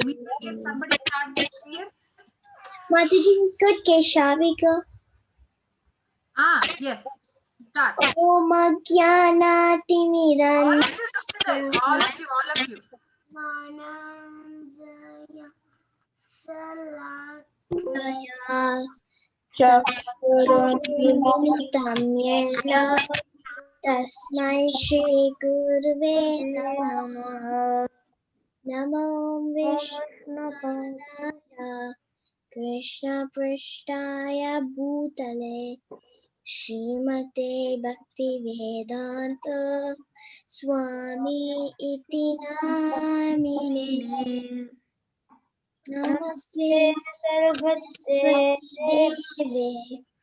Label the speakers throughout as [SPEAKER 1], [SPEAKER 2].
[SPEAKER 1] me can somebody start next year?
[SPEAKER 2] Mataji, could Keshavi go?
[SPEAKER 1] Yes. Start.
[SPEAKER 2] Om Agyanati
[SPEAKER 1] All of you
[SPEAKER 2] Miranjaya
[SPEAKER 1] together. All of you.
[SPEAKER 2] Mananjaya Salakaya Chaturunitam Yena Tasmai Shri Gurve Namaha Namo Vishnupadaya Krishna Prishtaya Bhutale Srimate Bhaktivedanta Swami iti namine Namaste Saraswati Deve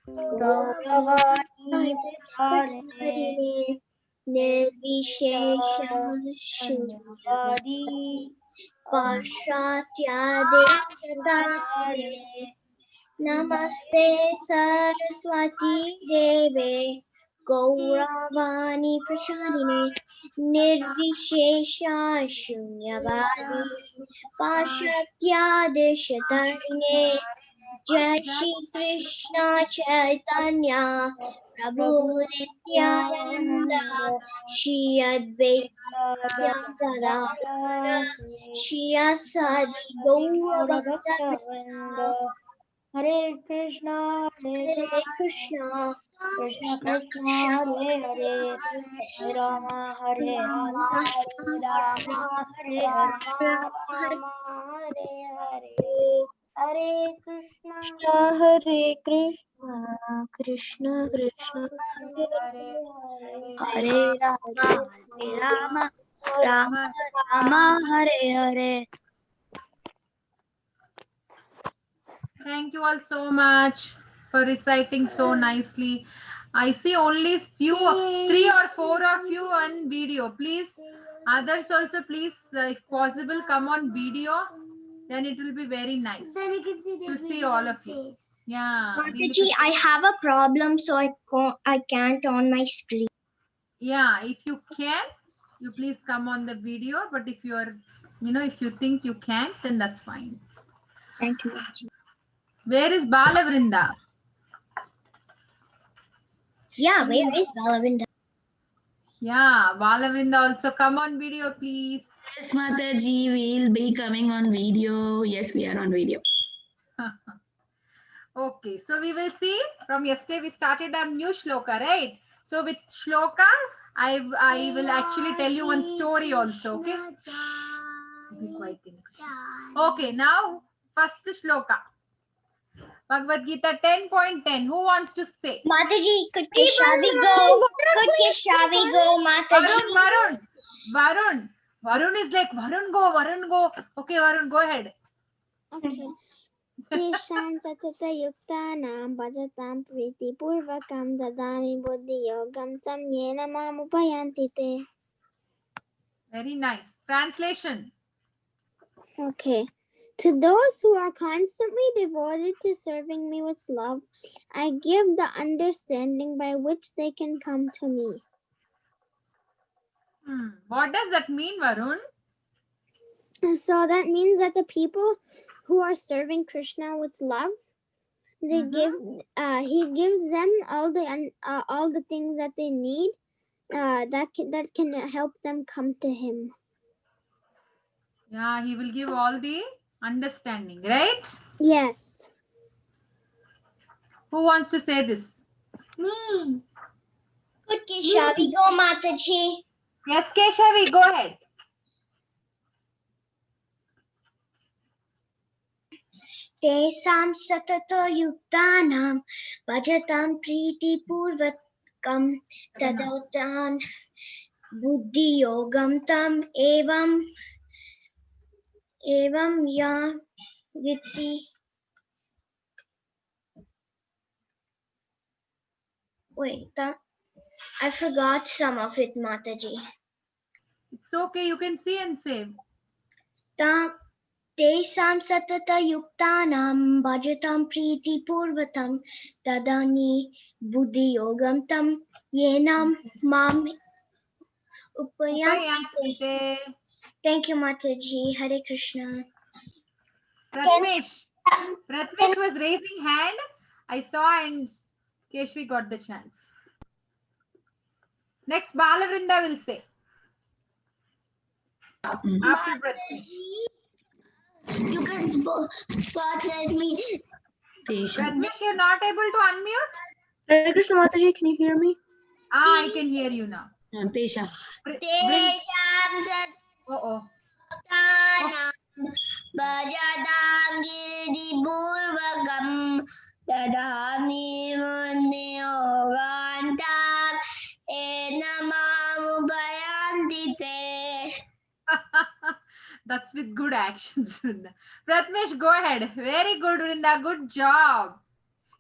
[SPEAKER 2] Gauravani Pracharine Nirvishesha Shunyavadi Parshatya Devtatare Namaste Saraswati Deve Gauravani Pracharine Nirvishesha Shunyavadi Parshatya Deshatarine Jai Shri Krishna Chaitanya Prabhu Nityananda Shri Advaita Gadadhara Shri Asadi Gaura Bhakta
[SPEAKER 3] Hare Krishna,
[SPEAKER 2] Hare Krishna
[SPEAKER 3] Krishna Krishna, Hare Hare, Hare Rama, Hare Rama, Rama Hare Hare, Hare Krishna, Hare Krishna, Krishna Krishna, Hare Rama, Hare Rama, Rama Rama, Hare Hare.
[SPEAKER 1] Thank you all so much for reciting so nicely. I see only few, 3 or 4 of you on video. Please, others also, please, if possible, come on video. Then it will be very nice to see all of you. Yeah.
[SPEAKER 2] Mataji, I have a problem, so I can't on my screen.
[SPEAKER 1] Yeah, if you can, you please come on the video. But if you are, if you think you can't, then that's fine.
[SPEAKER 2] Thank you, Mataji.
[SPEAKER 1] Where is Balavrinda?
[SPEAKER 2] Yeah, where is Balavrinda?
[SPEAKER 1] Yeah, Balavrinda also come on video, please.
[SPEAKER 4] Yes, Mataji, we'll be coming on video. Yes, we are on video.
[SPEAKER 1] Okay, so we will see from yesterday we started a new shloka, right? So with shloka, I will actually tell you one story also, okay? Be quiet, okay, now first shloka. Bhagavad Gita 10.10. Who wants to say?
[SPEAKER 2] Mataji, could Keshavi go? Could Keshavi go, Mataji?
[SPEAKER 1] Varun is like, Varun go. Okay, Varun, go ahead.
[SPEAKER 3] Okay. Tisham satata yuktanam bhajatam priti purvakam dadami buddhi yogam tam yena mamupayanti te.
[SPEAKER 1] Very nice. Translation.
[SPEAKER 3] Okay. To those who are constantly devoted to serving me with love, I give the understanding by which they can come to me.
[SPEAKER 1] What does that mean, Varun?
[SPEAKER 3] So that means that the people who are serving Krishna with love, they he gives them all the things that they need, that can help them come to him.
[SPEAKER 1] Yeah, he will give all the understanding, right?
[SPEAKER 3] Yes.
[SPEAKER 1] Who wants to say this?
[SPEAKER 2] Me. Could Keshavi go, Mataji?
[SPEAKER 1] Yes, Keshavi, go ahead.
[SPEAKER 2] Tesam satata yuktanam bhajatam priti purvakam tadautan buddhi yogam tam evam ya vitti. Wait, I forgot some of it, Mataji.
[SPEAKER 1] It's okay, you can see and say.
[SPEAKER 2] Tesam satata yuktanam bhajatam priti purvatam tadani buddhi yogam tam yenam mam upayante.
[SPEAKER 1] Upayante.
[SPEAKER 2] Thank you, Mataji. Hare Krishna.
[SPEAKER 1] Pratmesh. Pratmesh was raising hand. I saw and Keshvi got the chance. Next, Balavrinda will say. After Pratmesh.
[SPEAKER 2] You can spotlight me.
[SPEAKER 4] Tesha.
[SPEAKER 1] Pratmesh, you're not able to unmute?
[SPEAKER 5] Hare Krishna Mataji, can you hear me?
[SPEAKER 1] I can hear you now.
[SPEAKER 4] Tesha.
[SPEAKER 2] Tesham
[SPEAKER 1] Oh.
[SPEAKER 2] sattanam bhajadam giripurvakam dadami munniyogantam enamamupayanti te.
[SPEAKER 1] That's with good actions, Vrinda. Pratmesh, go ahead. Very good, Vrinda. Good job.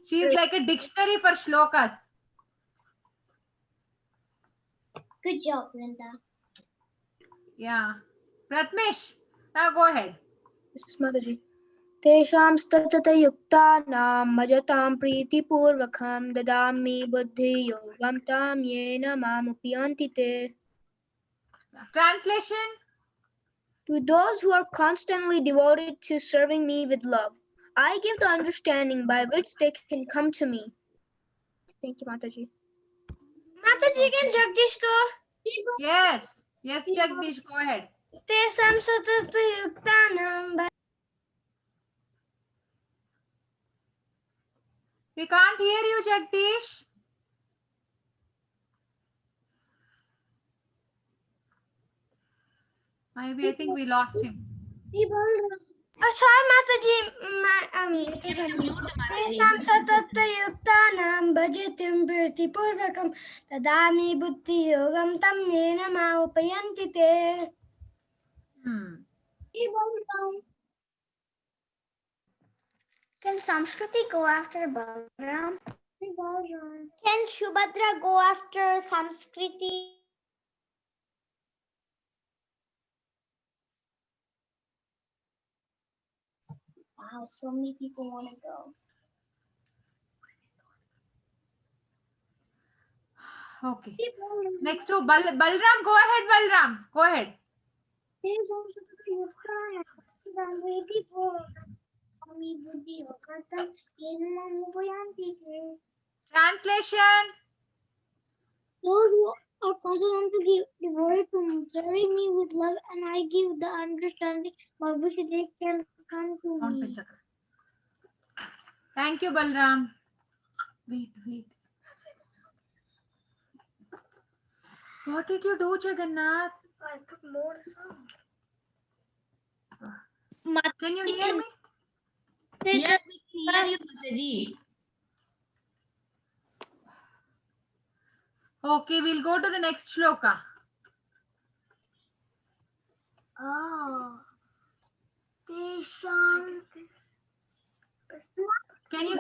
[SPEAKER 1] She is like a dictionary for shlokas.
[SPEAKER 2] Good job, Linda.
[SPEAKER 1] Yeah. Pratmesh, now go ahead.
[SPEAKER 5] This is Mataji. Tesham statata yuktanam majatam priti purvakam dadami buddhi yogam tam yena mamupiyanti te.
[SPEAKER 1] Translation.
[SPEAKER 5] To those who are constantly devoted to serving me with love, I give the understanding by which they can come to me. Thank you, Mataji. Mataji, can Jagdish go?
[SPEAKER 1] Yes. Yes, Jagdish, go ahead.
[SPEAKER 5] Tesham statata yuktanam.
[SPEAKER 1] We can't hear you, Jagdish. Maybe I think we lost him.
[SPEAKER 5] Sorry, Mataji. Tesam satata yuktanam bhajatam priti purvakam tadami buddhi yogam tam yena maupayanti te. Can Samskriti go after Balram?
[SPEAKER 3] Can Shubhadra go after Samskriti?
[SPEAKER 2] Wow, so many people want to go.
[SPEAKER 1] Okay. Next to Balram, go ahead, Balram. Go ahead. Translation.
[SPEAKER 3] Those who are constantly devoted to serving me with love, and I give the understanding by which they can come to me.
[SPEAKER 1] Thank you, Balram. Wait. What did you do, Jagannath?
[SPEAKER 3] I put more
[SPEAKER 1] Can you hear me?
[SPEAKER 4] Yes, we can hear you, Mataji.
[SPEAKER 1] Okay, we'll go to the next shloka.
[SPEAKER 3] Oh.
[SPEAKER 1] Can you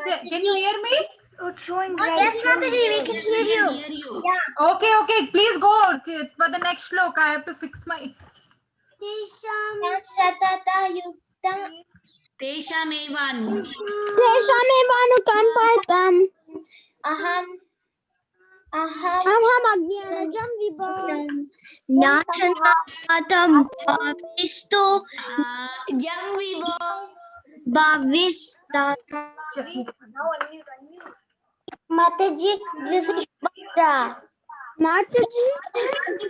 [SPEAKER 1] hear me?
[SPEAKER 3] Yes, Mataji, we can hear you.
[SPEAKER 4] Hear you.
[SPEAKER 1] Okay. Please go for the next shloka. I have to fix my.
[SPEAKER 2] Tesham satata yuktam
[SPEAKER 4] Tesha Mevan.
[SPEAKER 3] Teshamevanukampartam
[SPEAKER 2] aham
[SPEAKER 3] aham ajnanajam vibham
[SPEAKER 2] natanatam bhavisto jam vivo bhavista.
[SPEAKER 3] Mataji, this is Shubhadra. Mataji,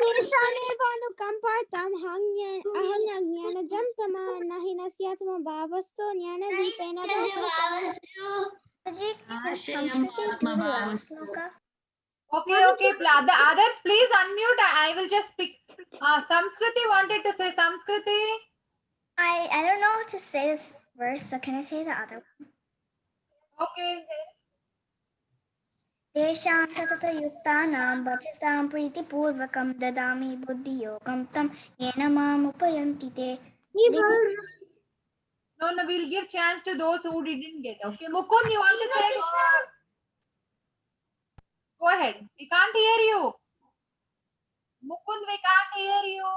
[SPEAKER 3] Teshamevanukampartam aham ajnanajam tama nahinasyasma bhavasto jnanadipena
[SPEAKER 4] Ashayam Atma Bhavastu.
[SPEAKER 1] Okay. The others, please unmute. I will just pick. Samskriti wanted to say Samskriti.
[SPEAKER 3] I don't know how to say this verse, so can I say the other one?
[SPEAKER 1] Okay.
[SPEAKER 3] Tesham satata yuktanam bhajatam priti purvakam dadami buddhi yogam tam yena mamupayanti te.
[SPEAKER 1] No, we'll give chance to those who didn't get. Okay, Mukund, you want to say it? Go ahead. We can't hear you. Mukund, we can't hear you.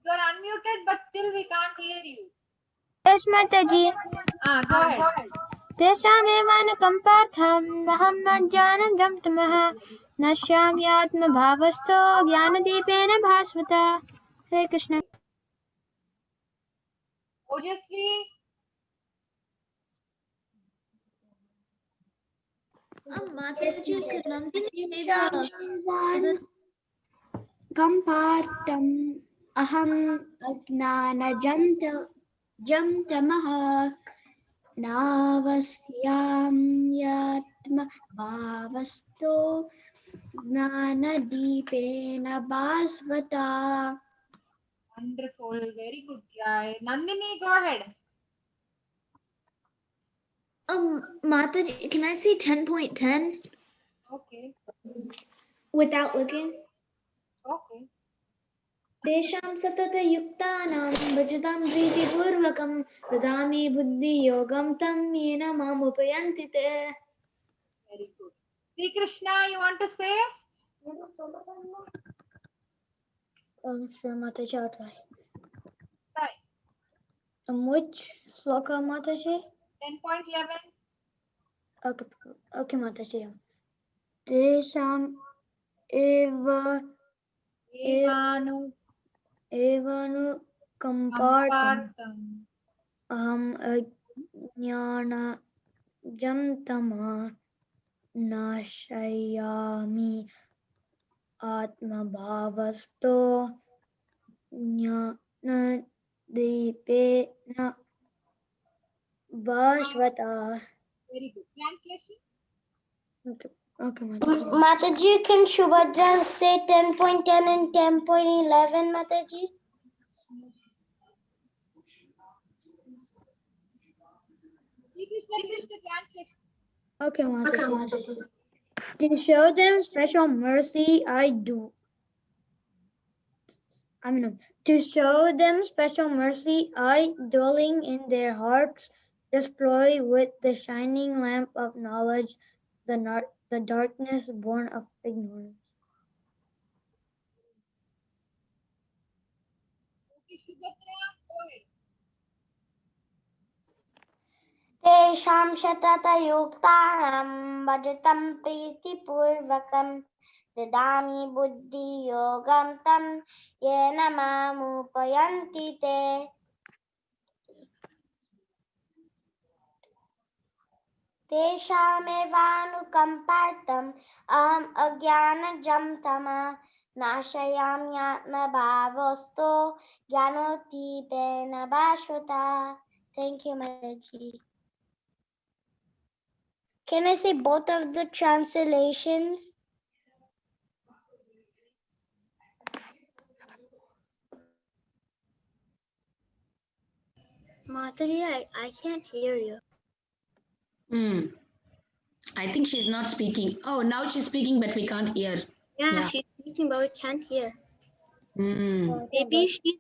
[SPEAKER 1] You are unmuted, but still we can't hear you.
[SPEAKER 3] Yes, Mataji.
[SPEAKER 1] Go ahead.
[SPEAKER 3] Teshamevanukampartam aham ajnanajam tamaha nashyamyatma bhavasto jnanadipena bhasvata. Hare Krishna.
[SPEAKER 1] Oh, Ojasvi.
[SPEAKER 6] Mataji, can Nandini say the
[SPEAKER 2] Shamshivan Kampartam Aham Agnana Jamtamaha Navasyam Yatma Bhavasto Gnana Deepena Basvata.
[SPEAKER 1] Wonderful. Very good try. Nandini, go ahead.
[SPEAKER 6] Mataji, can I say 10.10
[SPEAKER 1] Okay.
[SPEAKER 6] without looking?
[SPEAKER 1] Okay.
[SPEAKER 6] तेषां सततयुक्तानां भजतां प्रीतिपूर्वकं ददामि बुद्धियोगं तं येन मामुपयन्ति ते.
[SPEAKER 1] Very good. Sri Krishna, you want to say?
[SPEAKER 2] Sure, Mataji, I'll try.
[SPEAKER 1] Try.
[SPEAKER 2] Which sloka, Mataji?
[SPEAKER 1] 10.11.
[SPEAKER 2] Okay, Mataji. Tesham eva evanu kampartam
[SPEAKER 1] Kampartam.
[SPEAKER 2] aham ajnana jamtama nashayami atma bhavasto jnana deepena bhashvata.
[SPEAKER 1] Very good. Translation?
[SPEAKER 2] Okay, Mataji.
[SPEAKER 3] Mataji, can Shubhadra say 10.10 and 10.11, Mataji?
[SPEAKER 1] Sri Krishna, this is the translation.
[SPEAKER 2] Okay, Mataji. To show them special mercy, to show them special mercy, I, dwelling in their hearts, destroy with the shining lamp of knowledge the darkness born of ignorance.
[SPEAKER 1] Okay, Subhadra, go ahead.
[SPEAKER 3] तेषां शततयुक्तानां भजतं प्रीतिपूर्वकं ददामि बुद्धियोगं तं येन मामुपयन्ति ते. तेषामेवानुकम्पार्थम् अहम् अज्ञानजं तमः नाशयाम्यात्मभावस्तो ज्ञानोदीपेन भास्वता. Thank you, Mataji. Can I say both of the translations? Mataji, I can't hear you.
[SPEAKER 4] I think she's not speaking. Oh, now she's speaking, but we can't hear.
[SPEAKER 3] Yeah, she's speaking, but we can't hear.
[SPEAKER 5] Maybe she's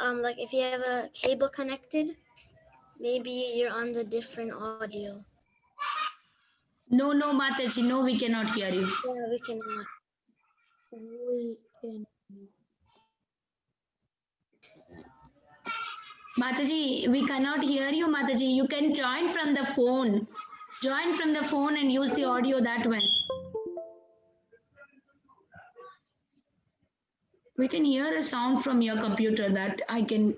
[SPEAKER 5] like if you have a cable connected, maybe you're on the different audio.
[SPEAKER 4] No, Mataji, no, we cannot hear you.
[SPEAKER 5] Yeah, we cannot.
[SPEAKER 4] Mataji, we cannot hear you, Mataji. You can join from the phone. Join from the phone and use the audio that way. We can hear a sound from your computer that I can.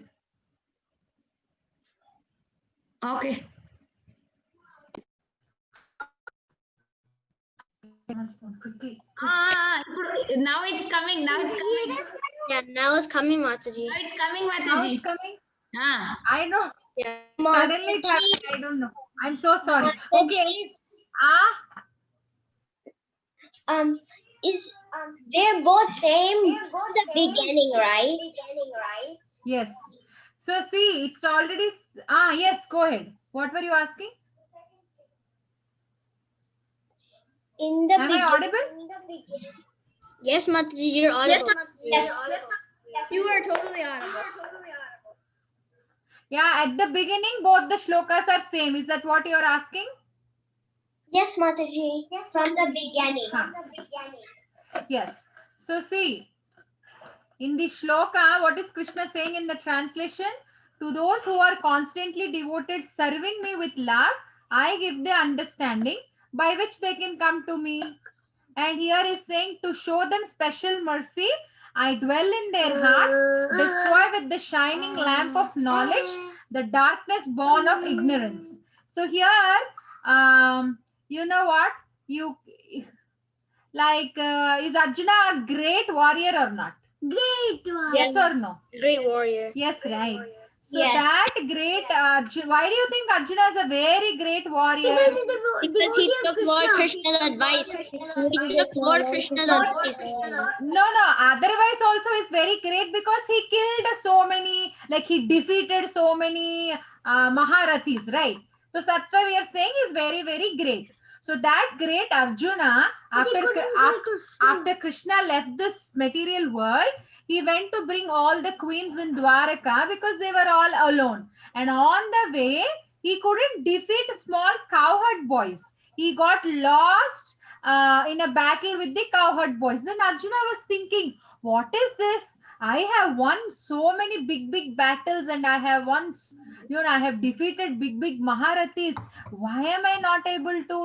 [SPEAKER 4] Okay.
[SPEAKER 1] Quickly.
[SPEAKER 4] Now it's coming. Now it's coming.
[SPEAKER 5] Yeah, now it's coming, Mataji.
[SPEAKER 4] Now it's coming,
[SPEAKER 1] Now
[SPEAKER 4] Mataji.
[SPEAKER 1] it's coming.
[SPEAKER 4] Ah.
[SPEAKER 1] I know.
[SPEAKER 5] Yeah.
[SPEAKER 1] Suddenly it happened. I don't know. I'm so sorry. Okay.
[SPEAKER 2] They're both same from the beginning, right?
[SPEAKER 1] Yes. So see, it's already. Yes. Go ahead. What were you asking?
[SPEAKER 2] In the
[SPEAKER 1] Am I audible?
[SPEAKER 5] Yes, Mataji, you're audible.
[SPEAKER 2] Yes.
[SPEAKER 5] You are totally audible.
[SPEAKER 1] Yeah. At the beginning, both the shlokas are same. Is that what you are asking?
[SPEAKER 2] Yes, Mataji. From the beginning.
[SPEAKER 1] Yes. So see, in the shloka, what is Krishna saying in the translation? To those who are constantly devoted, serving me with love, I give the understanding by which they can come to me. And here is saying to show them special mercy, I dwell in their hearts, destroy with the shining lamp of knowledge, the darkness born of ignorance. So here, you know what? You like, is Arjuna a great warrior or not?
[SPEAKER 6] Great one.
[SPEAKER 1] Yes or no?
[SPEAKER 5] Great warrior.
[SPEAKER 1] Yes, right. So
[SPEAKER 6] Yes.
[SPEAKER 1] that great Arjuna, why do you think Arjuna is a very great warrior?
[SPEAKER 5] Because he took Lord Krishna's advice. He took Lord Krishna's advice.
[SPEAKER 1] No, otherwise also is very great because he killed so many, like he defeated so many Maharathis, right? So that's why we are saying is very, very great. So that great Arjuna, after Krishna left this material world, he went to bring all the queens in Dwaraka because they were all alone. And on the way, he couldn't defeat small cowherd boys. He got lost in a battle with the cowherd boys. Then Arjuna was thinking, what is this? I have won so many big battles and I have won, I have defeated big Maharathis. Why am I not able to,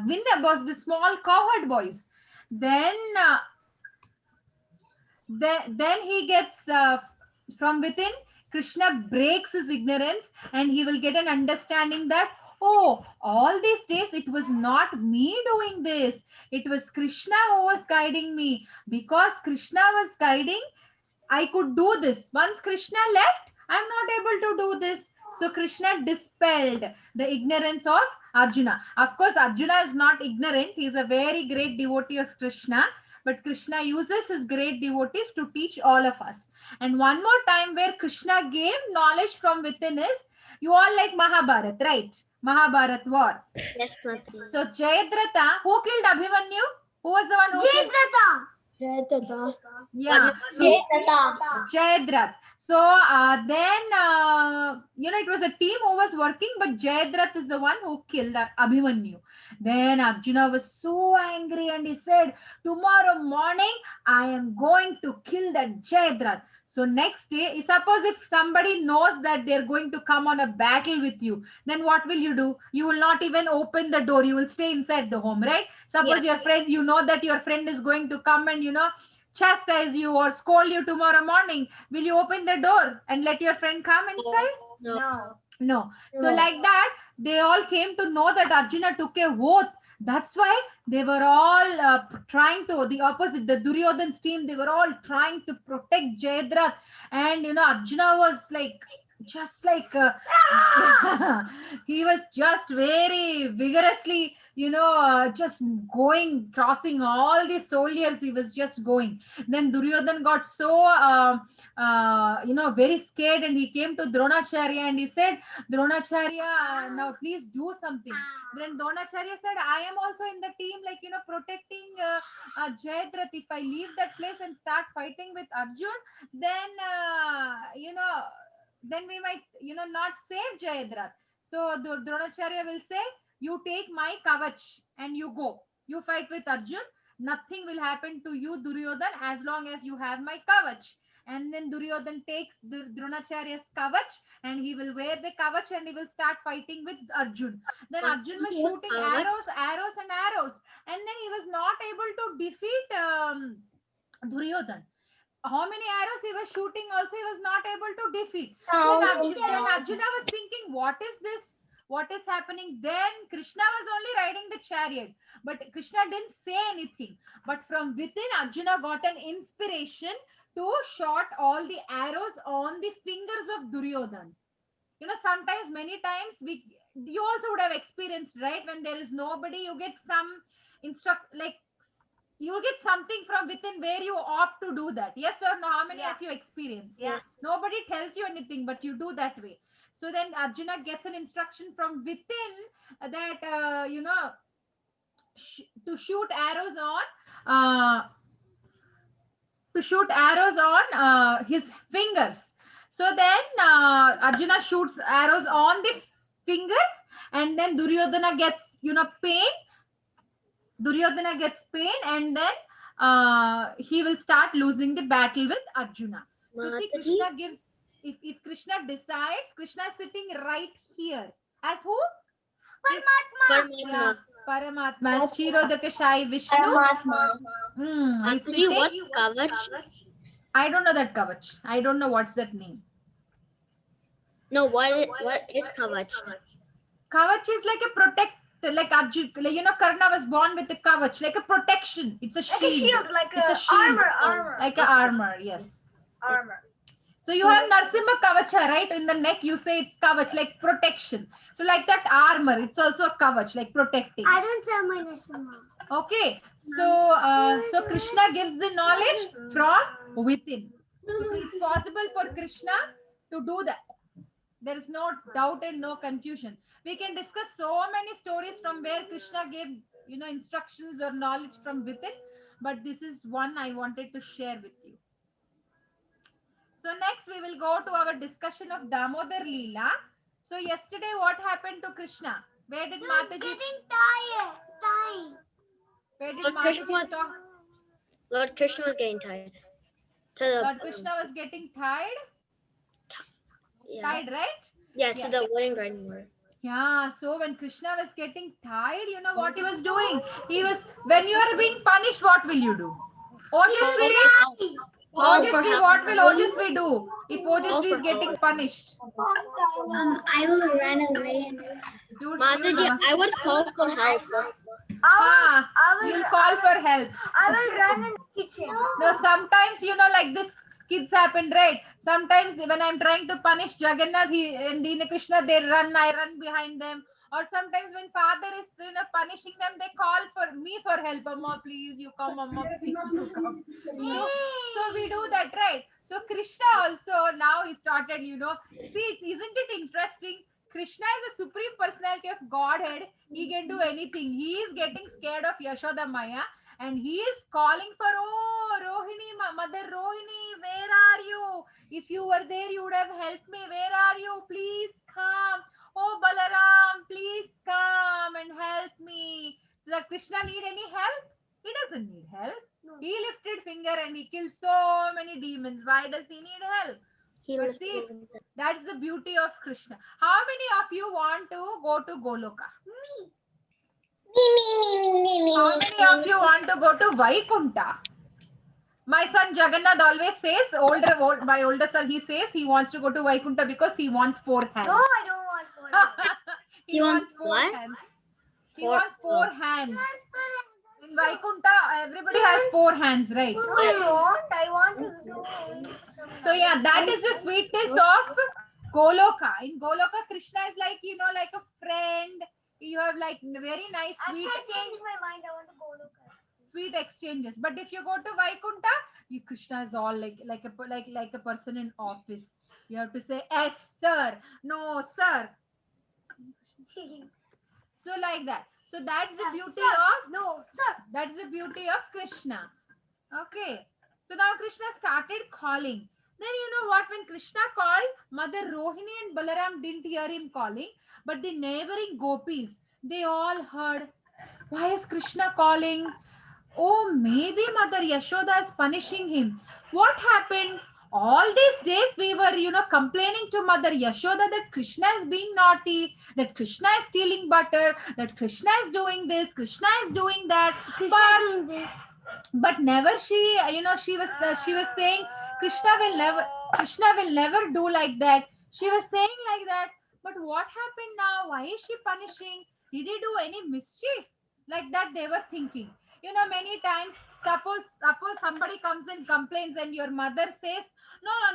[SPEAKER 1] win a boss with small cowherd boys? Then he gets from within, Krishna breaks his ignorance and he will get an understanding that, oh, all these days it was not me doing this. It was Krishna who was guiding me. Because Krishna was guiding, I could do this. Once Krishna left, I'm not able to do this. So Krishna dispelled the ignorance of Arjuna. Of course, Arjuna is not ignorant. He is a very great devotee of Krishna. But Krishna uses his great devotees to teach all of us. And one more time where Krishna gave knowledge from within is, you all like Mahabharat, right? Mahabharat war.
[SPEAKER 5] Yes, Mataji.
[SPEAKER 1] So Jayadratha, who killed Abhimanyu? Who was the one who killed?
[SPEAKER 2] Jayadratha.
[SPEAKER 1] Yeah. Jayadrath. So then, it was a team who was working, but Jayadrath is the one who killed Abhimanyu. Then Arjuna was so angry and he said, tomorrow morning, I am going to kill that Jayadrath. So next day, suppose if somebody knows that they're going to come on a battle with you, then what will you do? You will not even open the door. You will stay inside the home, right? Suppose your friend, you know that your friend is going to come and, chastise you or scold you tomorrow morning. Will you open the door and let your friend come inside? No. So like that, they all came to know that Arjuna took a oath. That's why they were all trying to, the opposite, the Duryodhan's team, they were all trying to protect Jayadrath. And, Arjuna was like, just like, he was just very vigorously, just going, crossing all the soldiers, he was just going. Then Duryodhan got so, very scared and he came to Dronacharya and he said, Dronacharya, now please do something. Then Dronacharya said, I am also in the team, like, protecting Jayadrath. If I leave that place and start fighting with Arjun, then, then we might, not save Jayadrath. So Dronacharya will say, you take my kavach and you go. You fight with Arjun. Nothing will happen to you, Duryodhan, as long as you have my kavach. And then Duryodhan takes Dronacharya's kavach and he will wear the kavach and he will start fighting with Arjun. Then Arjun was shooting arrows. And then he was not able to defeat Duryodhan. How many arrows he was shooting also he was not able to defeat. Then Arjuna was thinking, what is this? What is happening? Then Krishna was only riding the chariot, but Krishna didn't say anything. But from within, Arjuna got an inspiration to shot all the arrows on the fingers of Duryodhan. Sometimes, many times, you also would have experienced, right? When there is nobody, you get some you get something from within where you opt to do that. Yes or no? How many of you experience?
[SPEAKER 5] Yes.
[SPEAKER 1] Nobody tells you anything, but you do that way. So then Arjuna gets an instruction from within that, to shoot arrows on his fingers. So then Arjuna shoots arrows on the fingers and then Duryodhana gets, pain. Duryodhana gets pain and then he will start losing the battle with Arjuna. So see, Krishna gives, if Krishna decides, Krishna is sitting right here. As who?
[SPEAKER 5] Paramatma.
[SPEAKER 1] Paramatma. As Kshirodaka Shai Vishnu.
[SPEAKER 5] Mataji, what kavach?
[SPEAKER 1] I don't know that kavach. I don't know what's that name.
[SPEAKER 6] No, what is kavach?
[SPEAKER 1] Kavach is like a protect, like Arjun, like, Karna was born with a kavach, like a protection. It's a shield. It's a shield.
[SPEAKER 5] armor.
[SPEAKER 1] Like a armor, yes.
[SPEAKER 5] Armor.
[SPEAKER 1] So you have Narsimha Kavacha, right? In the neck, you say it's kavach, like protection. So like that armor, it's also a kavach, like protecting.
[SPEAKER 3] I don't tell my Nishima.
[SPEAKER 1] Okay. So Krishna gives the knowledge from within. So it's possible for Krishna to do that. There is no doubt and no confusion. We can discuss so many stories from where Krishna gave, instructions or knowledge from within. But this is one I wanted to share with you. So next we will go to our discussion of Damodar Leela. So yesterday what happened to Krishna? Where did Mataji?
[SPEAKER 3] Tired.
[SPEAKER 1] Where did
[SPEAKER 6] Lord Krishna
[SPEAKER 1] Mataji stop?
[SPEAKER 6] Lord Krishna was getting tired. To the,
[SPEAKER 1] Lord Krishna was getting tired.
[SPEAKER 6] yeah.
[SPEAKER 1] Tired, right?
[SPEAKER 6] Yeah, to the wedding garden word.
[SPEAKER 1] Yeah, so when Krishna was getting tired, you know what he was doing? When you are being punished, what will you do? Ojasvi, what will Ojasvi do if Ojasvi is getting punished?
[SPEAKER 2] I will run away.
[SPEAKER 6] Mataji, I would call for help.
[SPEAKER 1] You'll call for help.
[SPEAKER 5] I will run in the kitchen.
[SPEAKER 1] No, sometimes, like this kids happen, right? Sometimes when I'm trying to punish Jagannath and Dina Krishna, I run behind them. Or sometimes when father is, punishing them, they call for me for help. Amma, please, you come. Amma, please, you come. So we do that, right? So Krishna also, now he started, see, isn't it interesting? Krishna is a supreme personality of Godhead. He can do anything. He is getting scared of Yashoda Maya. And he is calling for, oh, Rohini, Mother Rohini, where are you? If you were there, you would have helped me. Where are you? Please come. Oh, Balaram, please come and help me. Does Krishna need any help? He doesn't need help. No. He lifted finger and he killed so many demons. Why does he need help? But see, that's the beauty of Krishna. How many of you want to go to Goloka?
[SPEAKER 3] Me.
[SPEAKER 1] How many of you want to go to Vaikunta? My son Jagannath always says, my older son, he says he wants to go to Vaikunta because he wants 4 hands.
[SPEAKER 5] No, I don't want 4 hands.
[SPEAKER 1] He wants 4 hands. He wants 4 hands. In Vaikunta, everybody has 4 hands, right?
[SPEAKER 5] No, I want to.
[SPEAKER 1] So yeah, that is the sweetness of Goloka. In Goloka, Krishna is like, like a friend. You have like very nice, sweet.
[SPEAKER 5] I changed my mind. I want to go look.
[SPEAKER 1] Sweet exchanges. But if you go to Vaikunta, Krishna is all like a person in office. You have to say, yes, sir. No, sir. So like that. So that's the beauty that's the beauty of Krishna. Okay. So now Krishna started calling. Then you know what? When Krishna called, Mother Rohini and Balaram didn't hear him calling, but the neighboring gopis, they all heard. Why is Krishna calling? Oh, maybe Mother Yashoda is punishing him. What happened? All these days we were, complaining to Mother Yashoda that Krishna is being naughty, that Krishna is stealing butter, that Krishna is doing this, Krishna is doing that. But never she was saying Krishna will never do like that. She was saying like that. But what happened now? Why is she punishing? Did he do any mischief? Like that they were thinking. Many times, suppose somebody comes and complains and your mother says,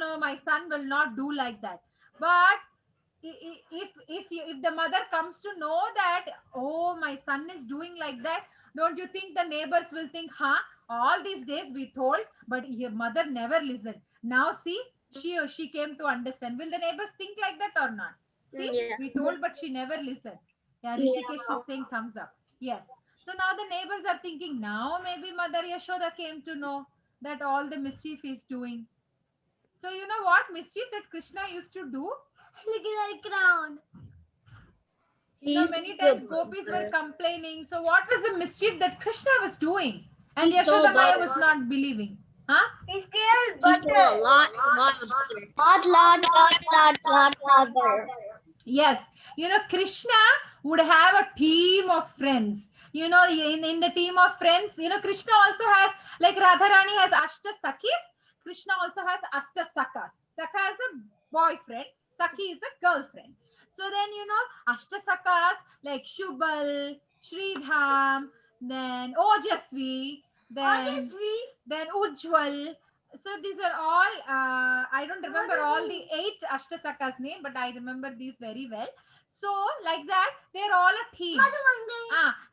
[SPEAKER 1] no, my son will not do like that. But if the mother comes to know that, oh, my son is doing like that, don't you think the neighbors will think, all these days we told, but your mother never listened. Now see, she came to understand. Will the neighbors think like that or not? See,
[SPEAKER 6] Yeah.
[SPEAKER 1] we told, but she never listened. Yeah, Rishikesh is saying thumbs up. Yes. So now the neighbors are thinking, now maybe Mother Yashoda came to know that all the mischief is doing. So you know what mischief that Krishna used to do?
[SPEAKER 3] Look at the ground.
[SPEAKER 1] Many times gopis were complaining. So what was the mischief that Krishna was doing? And
[SPEAKER 6] He stole
[SPEAKER 1] Yashoda Maya
[SPEAKER 6] butter.
[SPEAKER 1] was not believing.
[SPEAKER 5] He stole
[SPEAKER 6] He
[SPEAKER 5] butter.
[SPEAKER 6] stole a lot of butter.
[SPEAKER 2] Lot butter.
[SPEAKER 1] Yes. Krishna would have a team of friends. In the team of friends, Krishna also has, like Radharani has Ashta Sakhis. Krishna also has Ashtasakas. Saka is a boyfriend, Saki is a girlfriend. So then, Ashtasakas like Shubal, Sridham, then Ojasvi, then Ujjwal. So these are all, I don't remember all the 8 Ashtasakas name, but I remember these very well. So like that, they're all a team.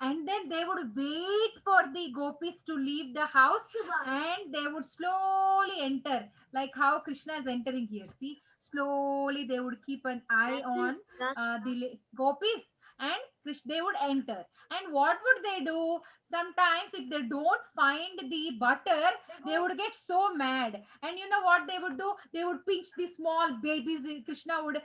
[SPEAKER 1] And then they would wait for the gopis to leave the house, and they would slowly enter, like how Krishna is entering here. See, slowly they would keep an eye on the gopis, and they would enter. And what would they do? Sometimes if they don't find the butter, they would get so mad. And you know what they would do? They would pinch the small babies. Krishna would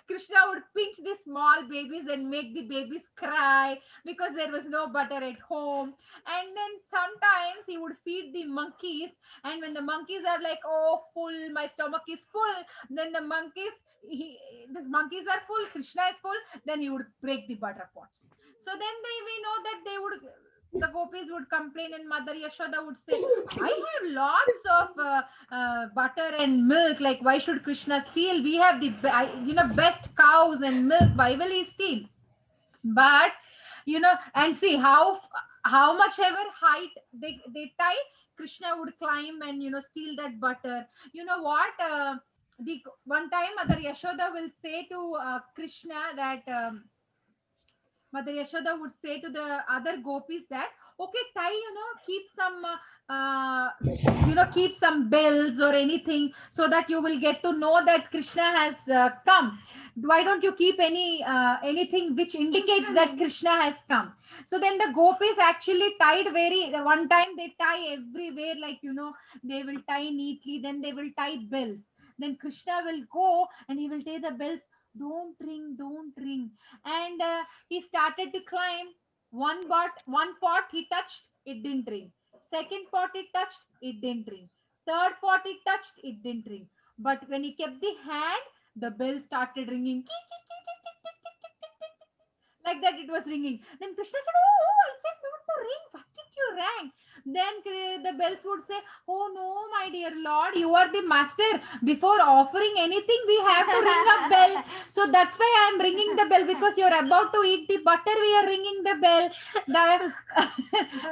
[SPEAKER 1] Krishna would pinch the small babies and make the babies cry because there was no butter at home. And then sometimes he would feed the monkeys. And when the monkeys are like, oh, full, my stomach is full, then the monkeys are full, Krishna is full, then he would break the butter pots. So then we know that the gopis would complain, and Mother Yashoda would say, I have lots of butter and milk. Like, why should Krishna steal? We have the best cows and milk. Why will he steal? But and see how much ever height they tie, Krishna would climb and steal that butter. You know what? The one time Mother Yashoda will say to Krishna that. Mother Yashoda would say to the other gopis that, okay, tie, keep some bells or anything so that you will get to know that Krishna has come. Why don't you keep anything which indicates that Krishna has come? So then the gopis actually tied one time they tie everywhere, like, they will tie neatly, then they will tie bells. Then Krishna will go and he will take the bells, don't ring, don't ring. And he started to climb. One pot he touched, it didn't ring. Second pot he touched, it didn't ring. Third pot he touched, it didn't ring. But when he kept the hand, the bell started ringing. Like that it was ringing. Then Krishna said, oh, I said not to ring. What did you ring? Then the bells would say, oh no, my dear Lord, you are the master. Before offering anything, we have to ring a bell. So that's why I am ringing the bell, because you're about to eat the butter, we are ringing the bell.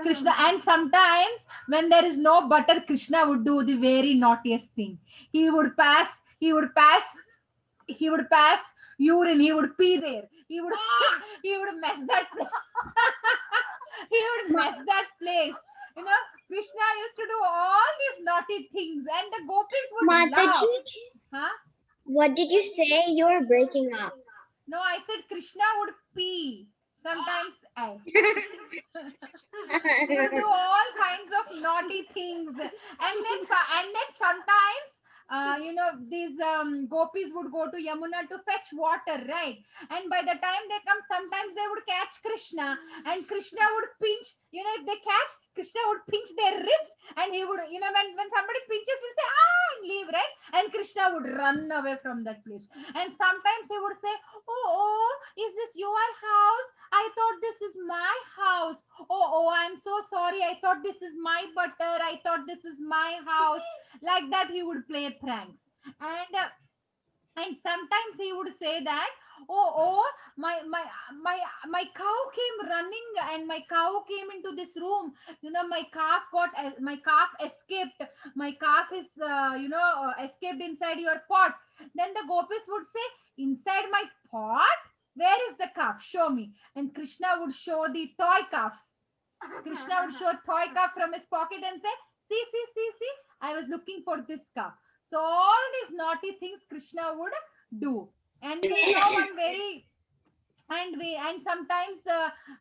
[SPEAKER 1] Krishna, and sometimes when there is no butter, Krishna would do the very naughtiest thing. He would pass urine, he would pee there, he would he would mess that place. He would mess that place. Krishna used to do all these naughty things, and the gopis would laugh.
[SPEAKER 7] Mataji,
[SPEAKER 1] Huh?
[SPEAKER 7] what did you say? You were breaking up.
[SPEAKER 1] No, I said Krishna would pee. Sometimes he would do all kinds of naughty things, and then sometimes these gopis would go to Yamuna to fetch water, right? And by the time they come, sometimes they would catch Krishna, and Krishna would pinch, if they catch, Krishna would pinch their wrist, and he would, when somebody pinches, will say, and leave, right? And Krishna would run away from that place. And sometimes he would say, oh, is this your house? I thought this is my house. Oh, I'm so sorry. I thought this is my butter. I thought this is my house. Like that, he would play pranks. And sometimes he would say that, oh, my cow came running, and my cow came into this room. My calf escaped. My calf is escaped inside your pot. Then the gopis would say, inside my pot? Where is the calf? Show me. And Krishna would show the toy calf. Krishna would show toy calf from his pocket and say, see, I was looking for this calf. So all these naughty things Krishna would do. And we know one very, and sometimes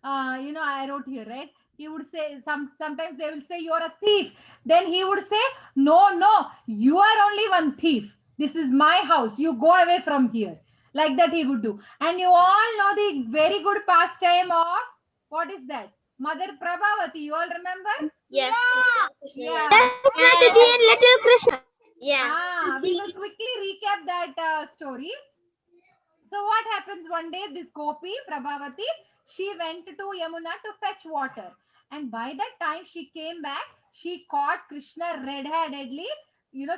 [SPEAKER 1] I wrote here, right? He would say, sometimes they will say, you're a thief. Then he would say, no, you are only one thief. This is my house. You go away from here. Like that he would do. And you all know the very good pastime of, what is that? Mother Prabhavati. You all remember?
[SPEAKER 7] Yes.
[SPEAKER 1] Yeah.
[SPEAKER 3] Mataji and little Krishna.
[SPEAKER 7] Yeah.
[SPEAKER 1] We will quickly recap that story. So what happens one day, this Gopi, Prabhavati, she went to Yamuna to fetch water. And by that time she came back, she caught Krishna red-handedly,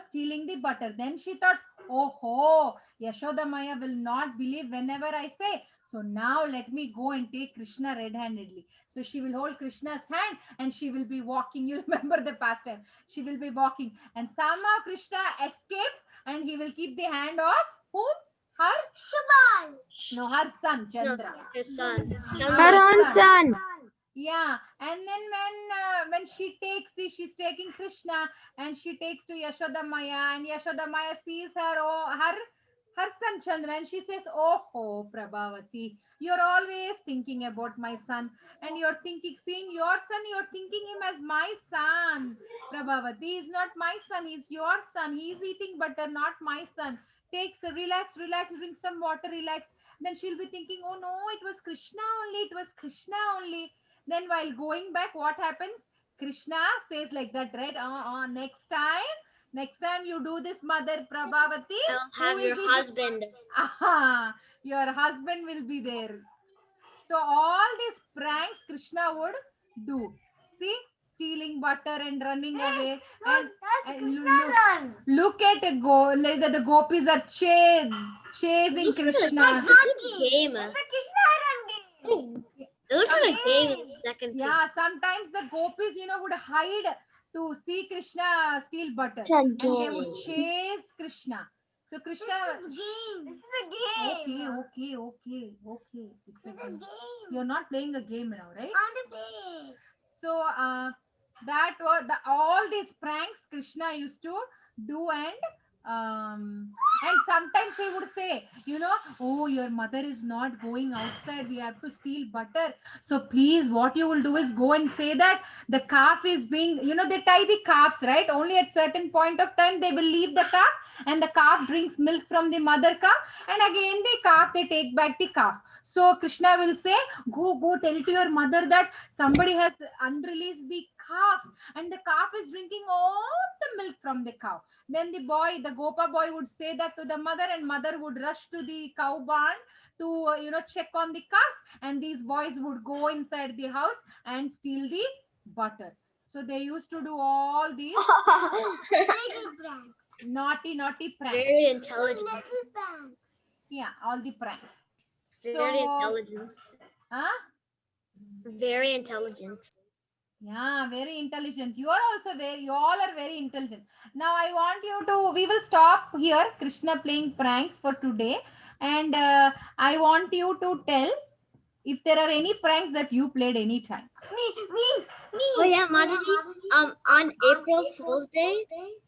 [SPEAKER 1] stealing the butter. Then she thought, oh, Yashoda Maya will not believe whenever I say. So now let me go and take Krishna red-handedly. So she will hold Krishna's hand and she will be walking. You remember the pastime. She will be walking. And somehow Krishna escapes and he will keep the hand of whom? Her? No, her son, Chandra.
[SPEAKER 7] Her son.
[SPEAKER 5] Her own son.
[SPEAKER 1] Yeah, and then when she takes she's taking Krishna and she takes to Yashoda Maya, and Yashoda Maya sees her son Chandra, and she says, "Oh, Prabhavati, you're always thinking about my son, and you're seeing your son, you're thinking him as my son. Prabhavati is not my son, he's your son. He's eating butter, not my son. Relax, drink some water, relax." Then she'll be thinking, "Oh no, it was Krishna only." Then while going back, what happens? Krishna says like that, right? Next time you do this, Mother Prabhavati,
[SPEAKER 7] I'll have your husband.
[SPEAKER 1] Your husband will be there. So all these pranks Krishna would do. See, stealing butter and running away. Look at the gopis are chasing Krishna.
[SPEAKER 7] Game. It looks like a game in the second
[SPEAKER 1] Yeah, sometimes the gopis, would hide to see Krishna steal butter.
[SPEAKER 7] It's a
[SPEAKER 1] And they would
[SPEAKER 7] game.
[SPEAKER 1] chase Krishna. So Krishna.
[SPEAKER 6] This is a game.
[SPEAKER 1] Okay. It's a game. You're not playing a game now, right?
[SPEAKER 6] On the bed.
[SPEAKER 1] So that was all these pranks Krishna used to do, and sometimes they would say, "Oh, your mother is not going outside. We have to steal butter. So please, what you will do is go and say that the calf is being, they tie the calves, right? Only at certain point of time they will leave the calf, and the calf drinks milk from the mother calf, and again they take back the calf. So Krishna will say, go tell to your mother that somebody has unreleased the calf, and the calf is drinking all the milk from the cow." Then the Gopa boy would say that to the mother, and mother would rush to the cow barn to check on the calf, and these boys would go inside the house and steal the butter. So they used to do all these naughty pranks.
[SPEAKER 7] Very intelligent.
[SPEAKER 1] Yeah, all the pranks.
[SPEAKER 7] Very
[SPEAKER 1] So,
[SPEAKER 7] intelligent.
[SPEAKER 1] huh?
[SPEAKER 7] Very intelligent.
[SPEAKER 1] Yeah, very intelligent. You all are very intelligent. Now we will stop here, Krishna playing pranks for today. And I want you to tell if there are any pranks that you played anytime.
[SPEAKER 6] Me.
[SPEAKER 7] Oh yeah, Mataji. On April Fool's Day,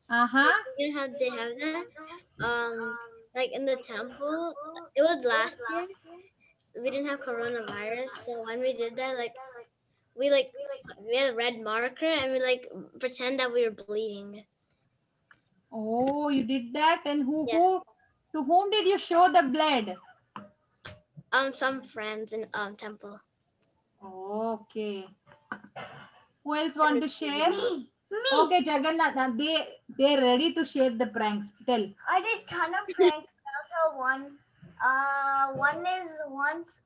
[SPEAKER 1] Uh-huh.
[SPEAKER 7] you know how they have that? Like in the temple, it was last year. So we didn't have coronavirus, so when we did that, we had a red marker and we pretend that we were bleeding.
[SPEAKER 1] Oh, you did that? And
[SPEAKER 7] Yeah.
[SPEAKER 1] to whom did you show the blood?
[SPEAKER 7] Some friends in temple.
[SPEAKER 1] Okay. Who else want to share?
[SPEAKER 6] Me.
[SPEAKER 1] Okay, Jagannath, they're ready to share the pranks. Tell.
[SPEAKER 6] I did ton of pranks. Also one. One is once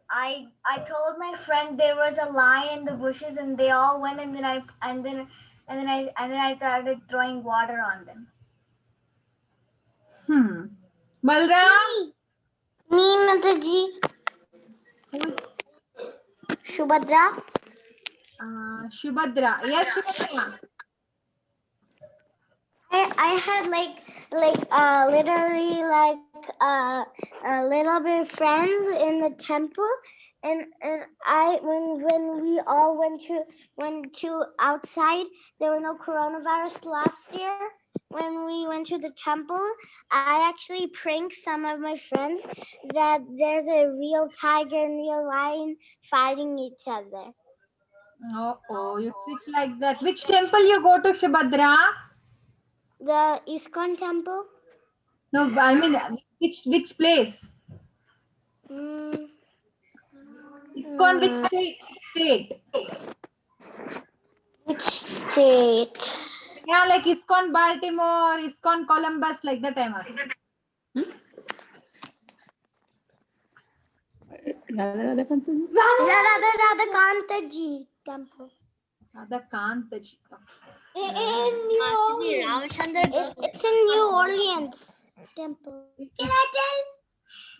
[SPEAKER 6] I told my friend there was a lion in the bushes, and they all went, and then I started throwing water on them.
[SPEAKER 1] Balram?
[SPEAKER 3] Me, Mataji.
[SPEAKER 1] Who is
[SPEAKER 3] Shubhadra.
[SPEAKER 1] Shubhadra? Yes, Shubhadra.
[SPEAKER 3] I had literally a little bit of friends in the temple, and I when we all went to outside, there were no coronavirus last year. When we went to the temple, I actually pranked some of my friends that there's a real tiger and real lion fighting each other.
[SPEAKER 1] Oh, you trick like that. Which temple you go to, Shubhadra?
[SPEAKER 3] The ISKCON temple.
[SPEAKER 1] No, I mean, which place?
[SPEAKER 3] Mm.
[SPEAKER 1] ISKCON, which state?
[SPEAKER 3] Which state?
[SPEAKER 1] Yeah, like ISKCON Baltimore, ISKCON Columbus, like that I'm asking.
[SPEAKER 3] Radha Kanta ji. temple.
[SPEAKER 1] Adakantaji.
[SPEAKER 7] Mataji, Ramachandra goes to
[SPEAKER 3] It's in New Orleans temple.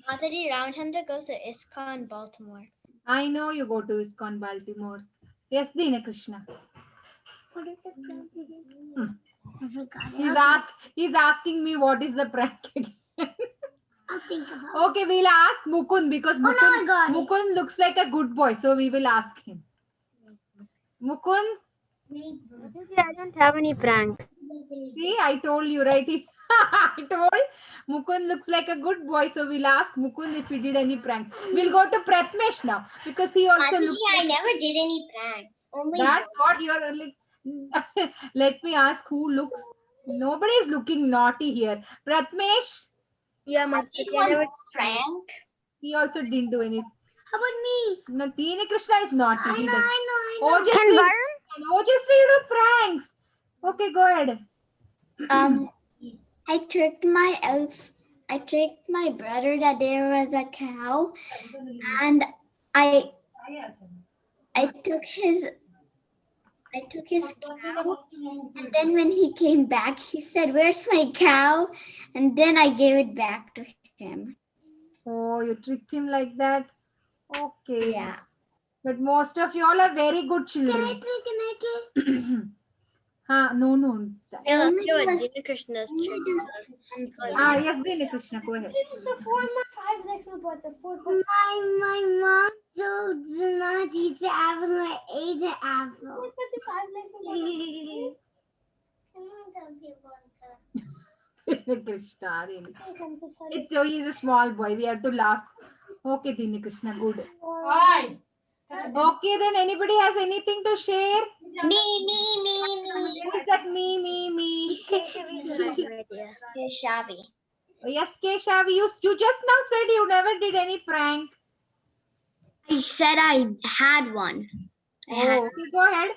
[SPEAKER 7] Mataji, Ramachandra goes to ISKCON, Baltimore.
[SPEAKER 1] I know you go to ISKCON, Baltimore. Yes, Dina Krishna. He's asking me what is the prank again. Okay, we'll ask Mukund because Mukund looks like a good boy, so we will ask him. Mukund,
[SPEAKER 3] I don't have any prank.
[SPEAKER 1] see, I told you, right? I told Mukund looks like a good boy, so we'll ask Mukund if he did any prank. We'll go to Pratmesh now because he also
[SPEAKER 7] Mataji,
[SPEAKER 1] looks
[SPEAKER 7] I
[SPEAKER 1] like...
[SPEAKER 7] never did any pranks. Only
[SPEAKER 1] That's what you're like. Let me ask who looks. Nobody is looking naughty here. Pratmesh,
[SPEAKER 5] Yeah, Mataji, I never
[SPEAKER 7] prank.
[SPEAKER 1] he also didn't do anything.
[SPEAKER 6] How about me?
[SPEAKER 1] No, Tina Krishna is naughty. He does.
[SPEAKER 6] I know.
[SPEAKER 1] Ojasvi, you do pranks. Okay, go ahead.
[SPEAKER 8] I tricked my brother that there was a cow, and I took his cow, and then when he came back, he said, "Where's my cow?" And then I gave it back to him.
[SPEAKER 1] Oh, you tricked him like that. Okay.
[SPEAKER 8] Yeah.
[SPEAKER 1] But most of you all are very good children. No.
[SPEAKER 7] Yeah, let's go with Dina Krishna's tricks.
[SPEAKER 1] Yes, Dina Krishna, go ahead.
[SPEAKER 6] My mom told to not eat the apple. I ate the apple.
[SPEAKER 1] Dina Krishna, really. He's a small boy. We have to laugh. Okay, Dina Krishna, good. Okay, then anybody has anything to share?
[SPEAKER 7] Me.
[SPEAKER 1] Who is that? Me.
[SPEAKER 7] Shavi.
[SPEAKER 1] Oh, yes, Keshav, you just now said you never did any prank.
[SPEAKER 8] I said I had one.
[SPEAKER 1] Oh, okay, go ahead.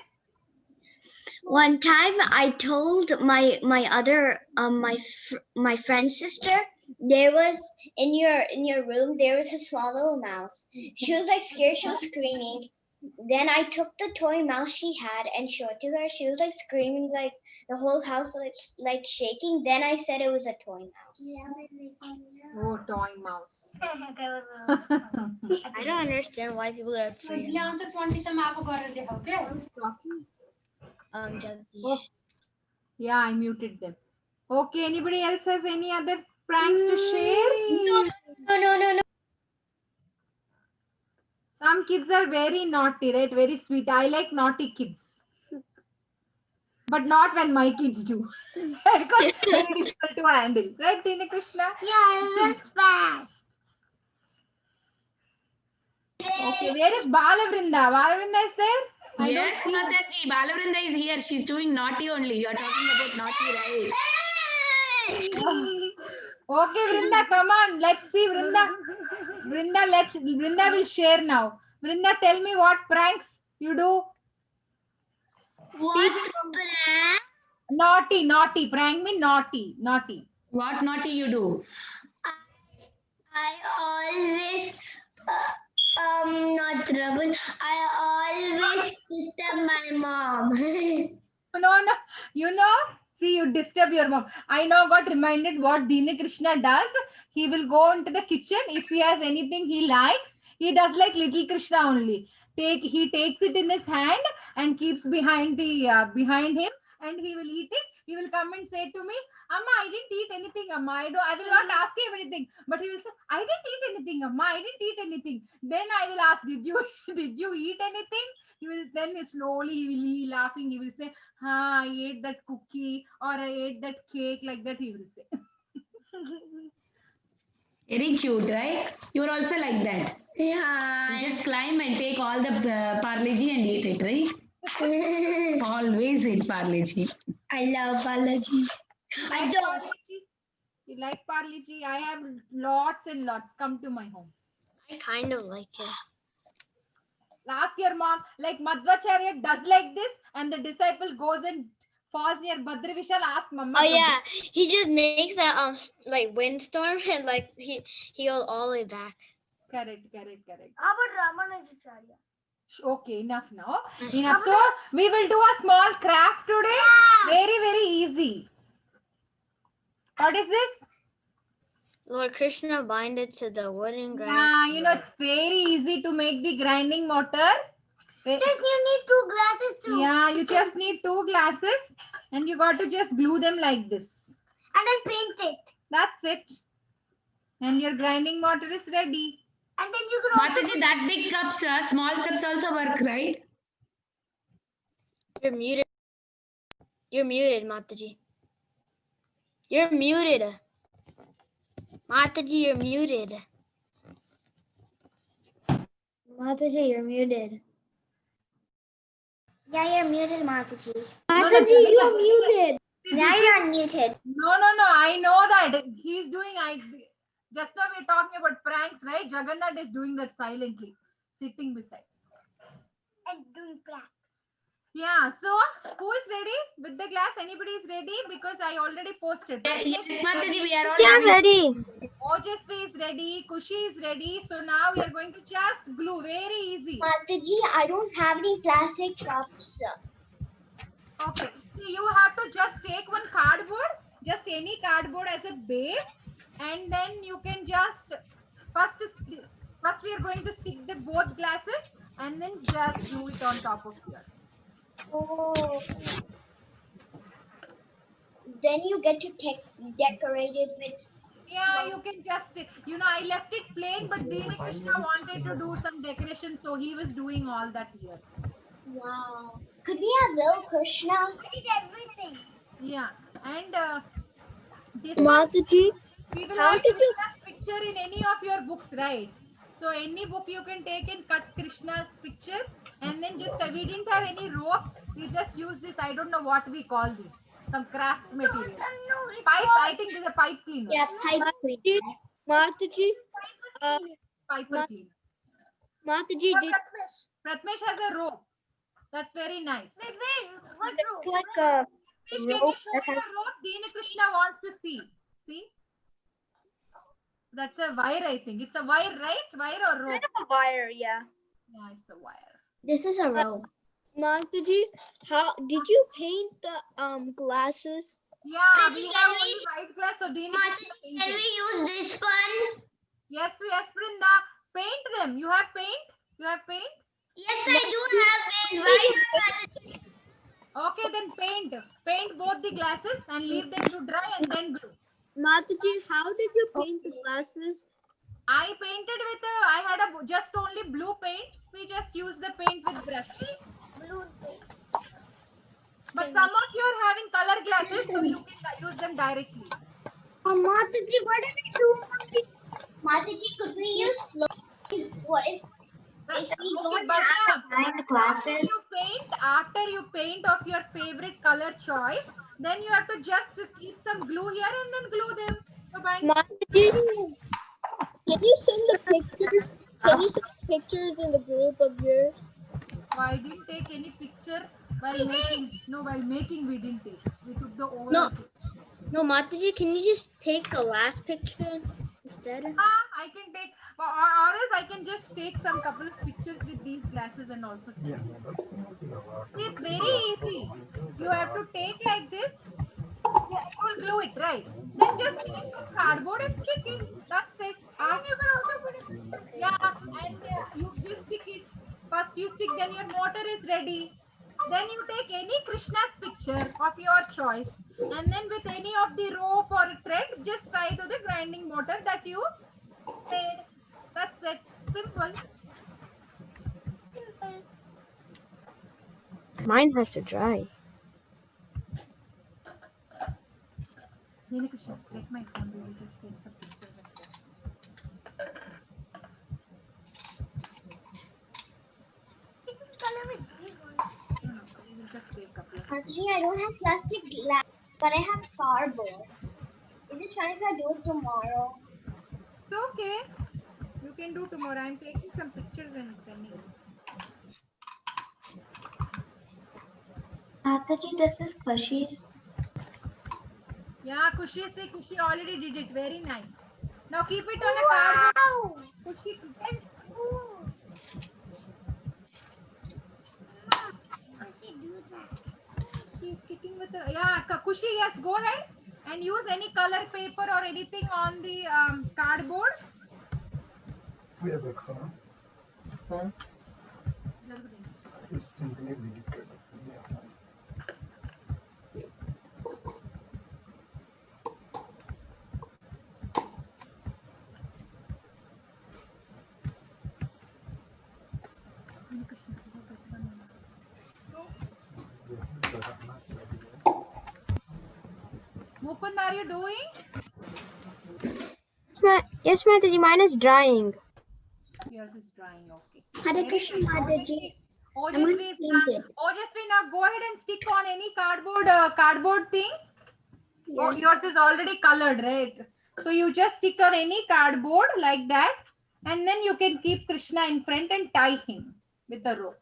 [SPEAKER 8] One time I told my friend's sister there was in your room there was a small little mouse. She was like scared, she was screaming. Then I took the toy mouse she had and showed it to her. She was like screaming, like the whole house like shaking. Then I said it was a toy mouse.
[SPEAKER 1] Oh, toy mouse.
[SPEAKER 7] I don't understand why people are afraid. Jagdish.
[SPEAKER 1] Oh, yeah, I muted them. Okay, anybody else has any other pranks to share?
[SPEAKER 8] No.
[SPEAKER 1] Some kids are very naughty, right? Very sweet. I like naughty kids. But not when my kids do. Because it's very difficult to handle. Right, Tina Krishna?
[SPEAKER 6] Yeah, that's fast.
[SPEAKER 1] Okay, where is Balavrinda? Balavrinda is there? I don't
[SPEAKER 4] Yes,
[SPEAKER 1] see her.
[SPEAKER 4] Mataji, Balavrinda is here. She's doing naughty only. You're talking about naughty, right?
[SPEAKER 1] Okay, Vrinda, come on. Let's see, Vrinda. Vrinda will share now. Vrinda, tell me what pranks you do.
[SPEAKER 8] What prank?
[SPEAKER 1] Naughty. Prank me naughty.
[SPEAKER 4] What naughty you do?
[SPEAKER 8] I always not trouble. I always disturb my mom.
[SPEAKER 1] No. See, you disturb your mom. I now got reminded what Dina Krishna does. He will go into the kitchen. If he has anything he likes, he does like little Krishna only. He takes it in his hand and keeps behind him, and he will eat it. He will come and say to me, "Amma, I didn't eat anything, Amma. I will not ask him anything." But he will say, "I didn't eat anything, Amma. I didn't eat anything." Then I will ask, "Did you eat anything?" Then slowly he will be laughing. He will say, "I ate that cookie or I ate that cake," like that he will say.
[SPEAKER 4] Very cute, right? You're also like that.
[SPEAKER 8] Yeah.
[SPEAKER 4] You just climb and take all the Parle-G and eat it, right? Always eat Parle-G.
[SPEAKER 8] I love Balaji. I don't.
[SPEAKER 1] You like Parle-G? I have lots and lots. Come to my home.
[SPEAKER 7] I kind of like it.
[SPEAKER 1] Ask your mom. Like Madhvacharya does like this, and the disciple goes and falls near Badri Vishal. Ask Mama.
[SPEAKER 7] Oh yeah, he just makes that like windstorm and like he goes all the way back.
[SPEAKER 1] Correct.
[SPEAKER 6] How about Ramanujacharya?
[SPEAKER 1] Okay, enough now. Enough. So we will do a small craft today. Very, very easy. What is this?
[SPEAKER 7] Lord Krishna binded to the wooden grind.
[SPEAKER 1] Yeah, you know, it's very easy to make the grinding motor.
[SPEAKER 6] Just you need 2 glasses too.
[SPEAKER 1] Yeah, you just need 2 glasses and you got to just glue them like this.
[SPEAKER 6] And then paint it.
[SPEAKER 1] That's it. And your grinding motor is ready.
[SPEAKER 6] And then you can also
[SPEAKER 4] Mataji, that big cups, small cups also work, right?
[SPEAKER 7] You're muted. You're muted, Mataji. You're muted. Mataji, you're muted.
[SPEAKER 2] Mataji, you're muted.
[SPEAKER 6] Yeah, you're muted, Mataji.
[SPEAKER 2] Mataji, you're muted.
[SPEAKER 6] Now you're unmuted.
[SPEAKER 1] No. I know that. He's doing, just now we're talking about pranks, right? Jagannath is doing that silently, sitting beside.
[SPEAKER 6] And doing pranks.
[SPEAKER 1] Yeah, so who is ready with the glass? Anybody is ready? Because I already posted.
[SPEAKER 4] Yes, Mataji, we are all
[SPEAKER 5] Yeah, I'm
[SPEAKER 4] having-
[SPEAKER 5] ready.
[SPEAKER 1] Ojasvi is ready, Kushi is ready. So now we are going to just glue. Very easy.
[SPEAKER 8] Mataji, I don't have any plastic cups.
[SPEAKER 1] Okay. So you have to just take one cardboard, just any cardboard as a base, and then you can just first we are going to stick the both glasses and then just glue it on top of here.
[SPEAKER 8] Oh. Then you get to decorate it with.
[SPEAKER 1] Yeah, you can just, I left it plain, but Devi Krishna wanted to do some decoration, so he was doing all that here.
[SPEAKER 8] Wow. Could we have little Krishna?
[SPEAKER 6] Did everything.
[SPEAKER 1] Yeah, and this one,
[SPEAKER 5] Mataji,
[SPEAKER 1] we will
[SPEAKER 5] how
[SPEAKER 1] have
[SPEAKER 5] did you-
[SPEAKER 1] Krishna's picture in any of your books, right? So any book you can take and cut Krishna's picture, and then just, we didn't have any rope, we just used this, I don't know what we call this, some craft material.
[SPEAKER 6] No, it's
[SPEAKER 1] Pipe, I think this is a pipe cleaner.
[SPEAKER 8] Yeah, pipe cleaner.
[SPEAKER 5] Mataji,
[SPEAKER 1] Piper cleaner.
[SPEAKER 5] Mataji,
[SPEAKER 1] Oh,
[SPEAKER 5] did
[SPEAKER 1] Pratmesh has a rope. That's very nice.
[SPEAKER 6] Wait, what rope?
[SPEAKER 5] like a
[SPEAKER 1] Pratmesh, can you
[SPEAKER 5] rope
[SPEAKER 1] show
[SPEAKER 5] that
[SPEAKER 1] me
[SPEAKER 5] has-
[SPEAKER 1] your rope? Dina Krishna wants to see. See? That's a wire, I think. It's a wire, right? Wire or rope?
[SPEAKER 5] kind of a wire, yeah.
[SPEAKER 1] Yeah, it's a wire.
[SPEAKER 8] This is a rope.
[SPEAKER 5] Mataji, how did you paint the glasses?
[SPEAKER 1] Yeah, we
[SPEAKER 6] Can
[SPEAKER 1] have
[SPEAKER 6] we-
[SPEAKER 1] only white glass, so Dina Krishna
[SPEAKER 6] Can
[SPEAKER 1] painted.
[SPEAKER 6] we use this one?
[SPEAKER 1] Yes, Brinda. Paint them. You have paint? You have paint?
[SPEAKER 6] Yes, I do have it. Right?
[SPEAKER 1] Okay, then paint. Paint both the glasses and leave them to dry and then glue.
[SPEAKER 5] Mataji, how did you paint the glasses?
[SPEAKER 1] I painted with I had just only blue paint. We just used the paint with brush.
[SPEAKER 6] Blue paint.
[SPEAKER 1] But some of you are having color glasses, so you can use them directly.
[SPEAKER 8] Mataji, what did we do? Mataji, could we use flow? What if we don't have glasses?
[SPEAKER 1] After you paint of your favorite color choice, then you have to just keep some glue here and then glue them. So bind.
[SPEAKER 5] Mataji, can you send the pictures? Can you send pictures in the group of yours?
[SPEAKER 1] I didn't take any picture while making. No, while making we didn't take. We took the overall
[SPEAKER 7] No.
[SPEAKER 1] picture.
[SPEAKER 7] No, Mataji, can you just take the last picture instead?
[SPEAKER 1] I can take, or else I can just take some couple of pictures with these glasses and also send them. It's very easy. You have to take like this. Yeah, you will glue it, right? Then just take some cardboard and stick it. That's it. And you can also put it. Yeah, and you just stick it. First you stick, then your motor is ready. Then you take any Krishna's picture of your choice, and then with any of the rope or thread, just tie to the grinding motor that you made. That's it. Simple.
[SPEAKER 5] Mine has to dry.
[SPEAKER 1] Dina Krishna, take my phone. We will just take some pictures of this. No, we will just take a couple of.
[SPEAKER 8] Mataji, I don't have plastic glass, but I have cardboard. Is it fine if I do it tomorrow?
[SPEAKER 1] It's okay. You can do tomorrow. I'm taking some pictures and sending you.
[SPEAKER 8] Mataji, this is Kushi's.
[SPEAKER 1] Yeah, Kushi already did it. Very nice. Now keep it on a cardboard. Kushi, He's sticking with the, yeah, Kushi, yes, go ahead and use any color paper or anything on the cardboard.
[SPEAKER 9] We have a car. Huh? It's simply ridiculous. Yeah.
[SPEAKER 1] Mukund, are you doing?
[SPEAKER 5] Yes, Mataji, mine is drying.
[SPEAKER 1] Yours is drying, okay.
[SPEAKER 2] Hare
[SPEAKER 1] Very
[SPEAKER 2] Krishna,
[SPEAKER 1] good.
[SPEAKER 2] Mataji.
[SPEAKER 1] Ojasvi is done. Ojasvi, now go ahead and stick on any cardboard thing. Oh, yours is already colored, right? So you just stick on any cardboard like that, and then you can keep Krishna in front and tie him with the rope.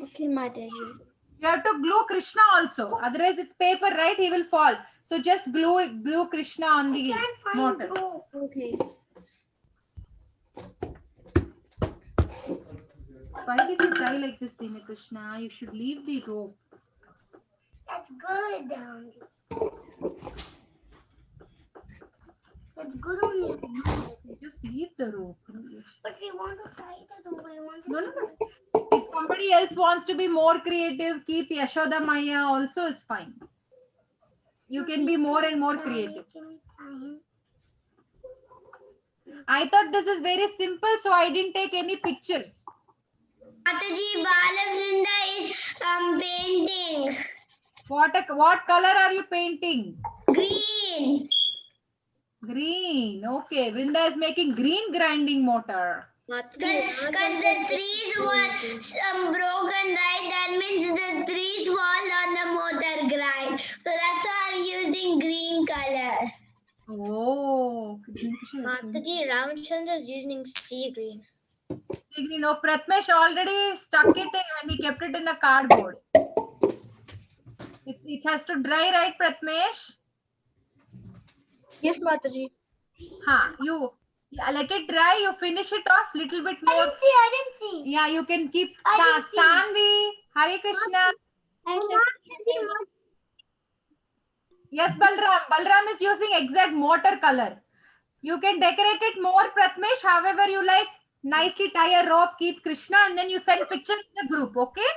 [SPEAKER 2] Okay, Mataji.
[SPEAKER 1] You have to glue Krishna also. Otherwise, it's paper, right? He will fall. So just glue Krishna on the motor.
[SPEAKER 2] Okay.
[SPEAKER 1] Why did you tie like this, Dina Krishna? You should leave the rope.
[SPEAKER 6] That's good. That's good only.
[SPEAKER 1] Just leave the rope.
[SPEAKER 6] But we want to tie the rope. I want to.
[SPEAKER 1] No. If somebody else wants to be more creative, keep Yashoda Maya also is fine. You can be more and more creative. I thought this is very simple, so I didn't take any pictures.
[SPEAKER 8] Mataji, Balavrinda is painting.
[SPEAKER 1] What color are you painting?
[SPEAKER 8] Green.
[SPEAKER 1] Green. Okay. Vrinda is making green grinding motor.
[SPEAKER 8] Because the trees were broken, right? That means the trees fall on the motor grind. So that's why I'm using green color.
[SPEAKER 1] Oh.
[SPEAKER 7] Mataji, Ramchandra is using sea green.
[SPEAKER 1] No, Pratmesh already stuck it in when he kept it in the cardboard. It has to dry, right, Pratmesh?
[SPEAKER 5] Yes, Mataji.
[SPEAKER 1] You let it dry. You finish it off little bit more.
[SPEAKER 6] I didn't see.
[SPEAKER 1] Yeah, you can keep
[SPEAKER 6] I didn't see.
[SPEAKER 1] Sanvi, Hare Krishna. Yes, Balram. Balram is using exact motor color. You can decorate it more, Pratmesh, however you like. Nicely tie a rope, keep Krishna, and then you send picture in the group, okay?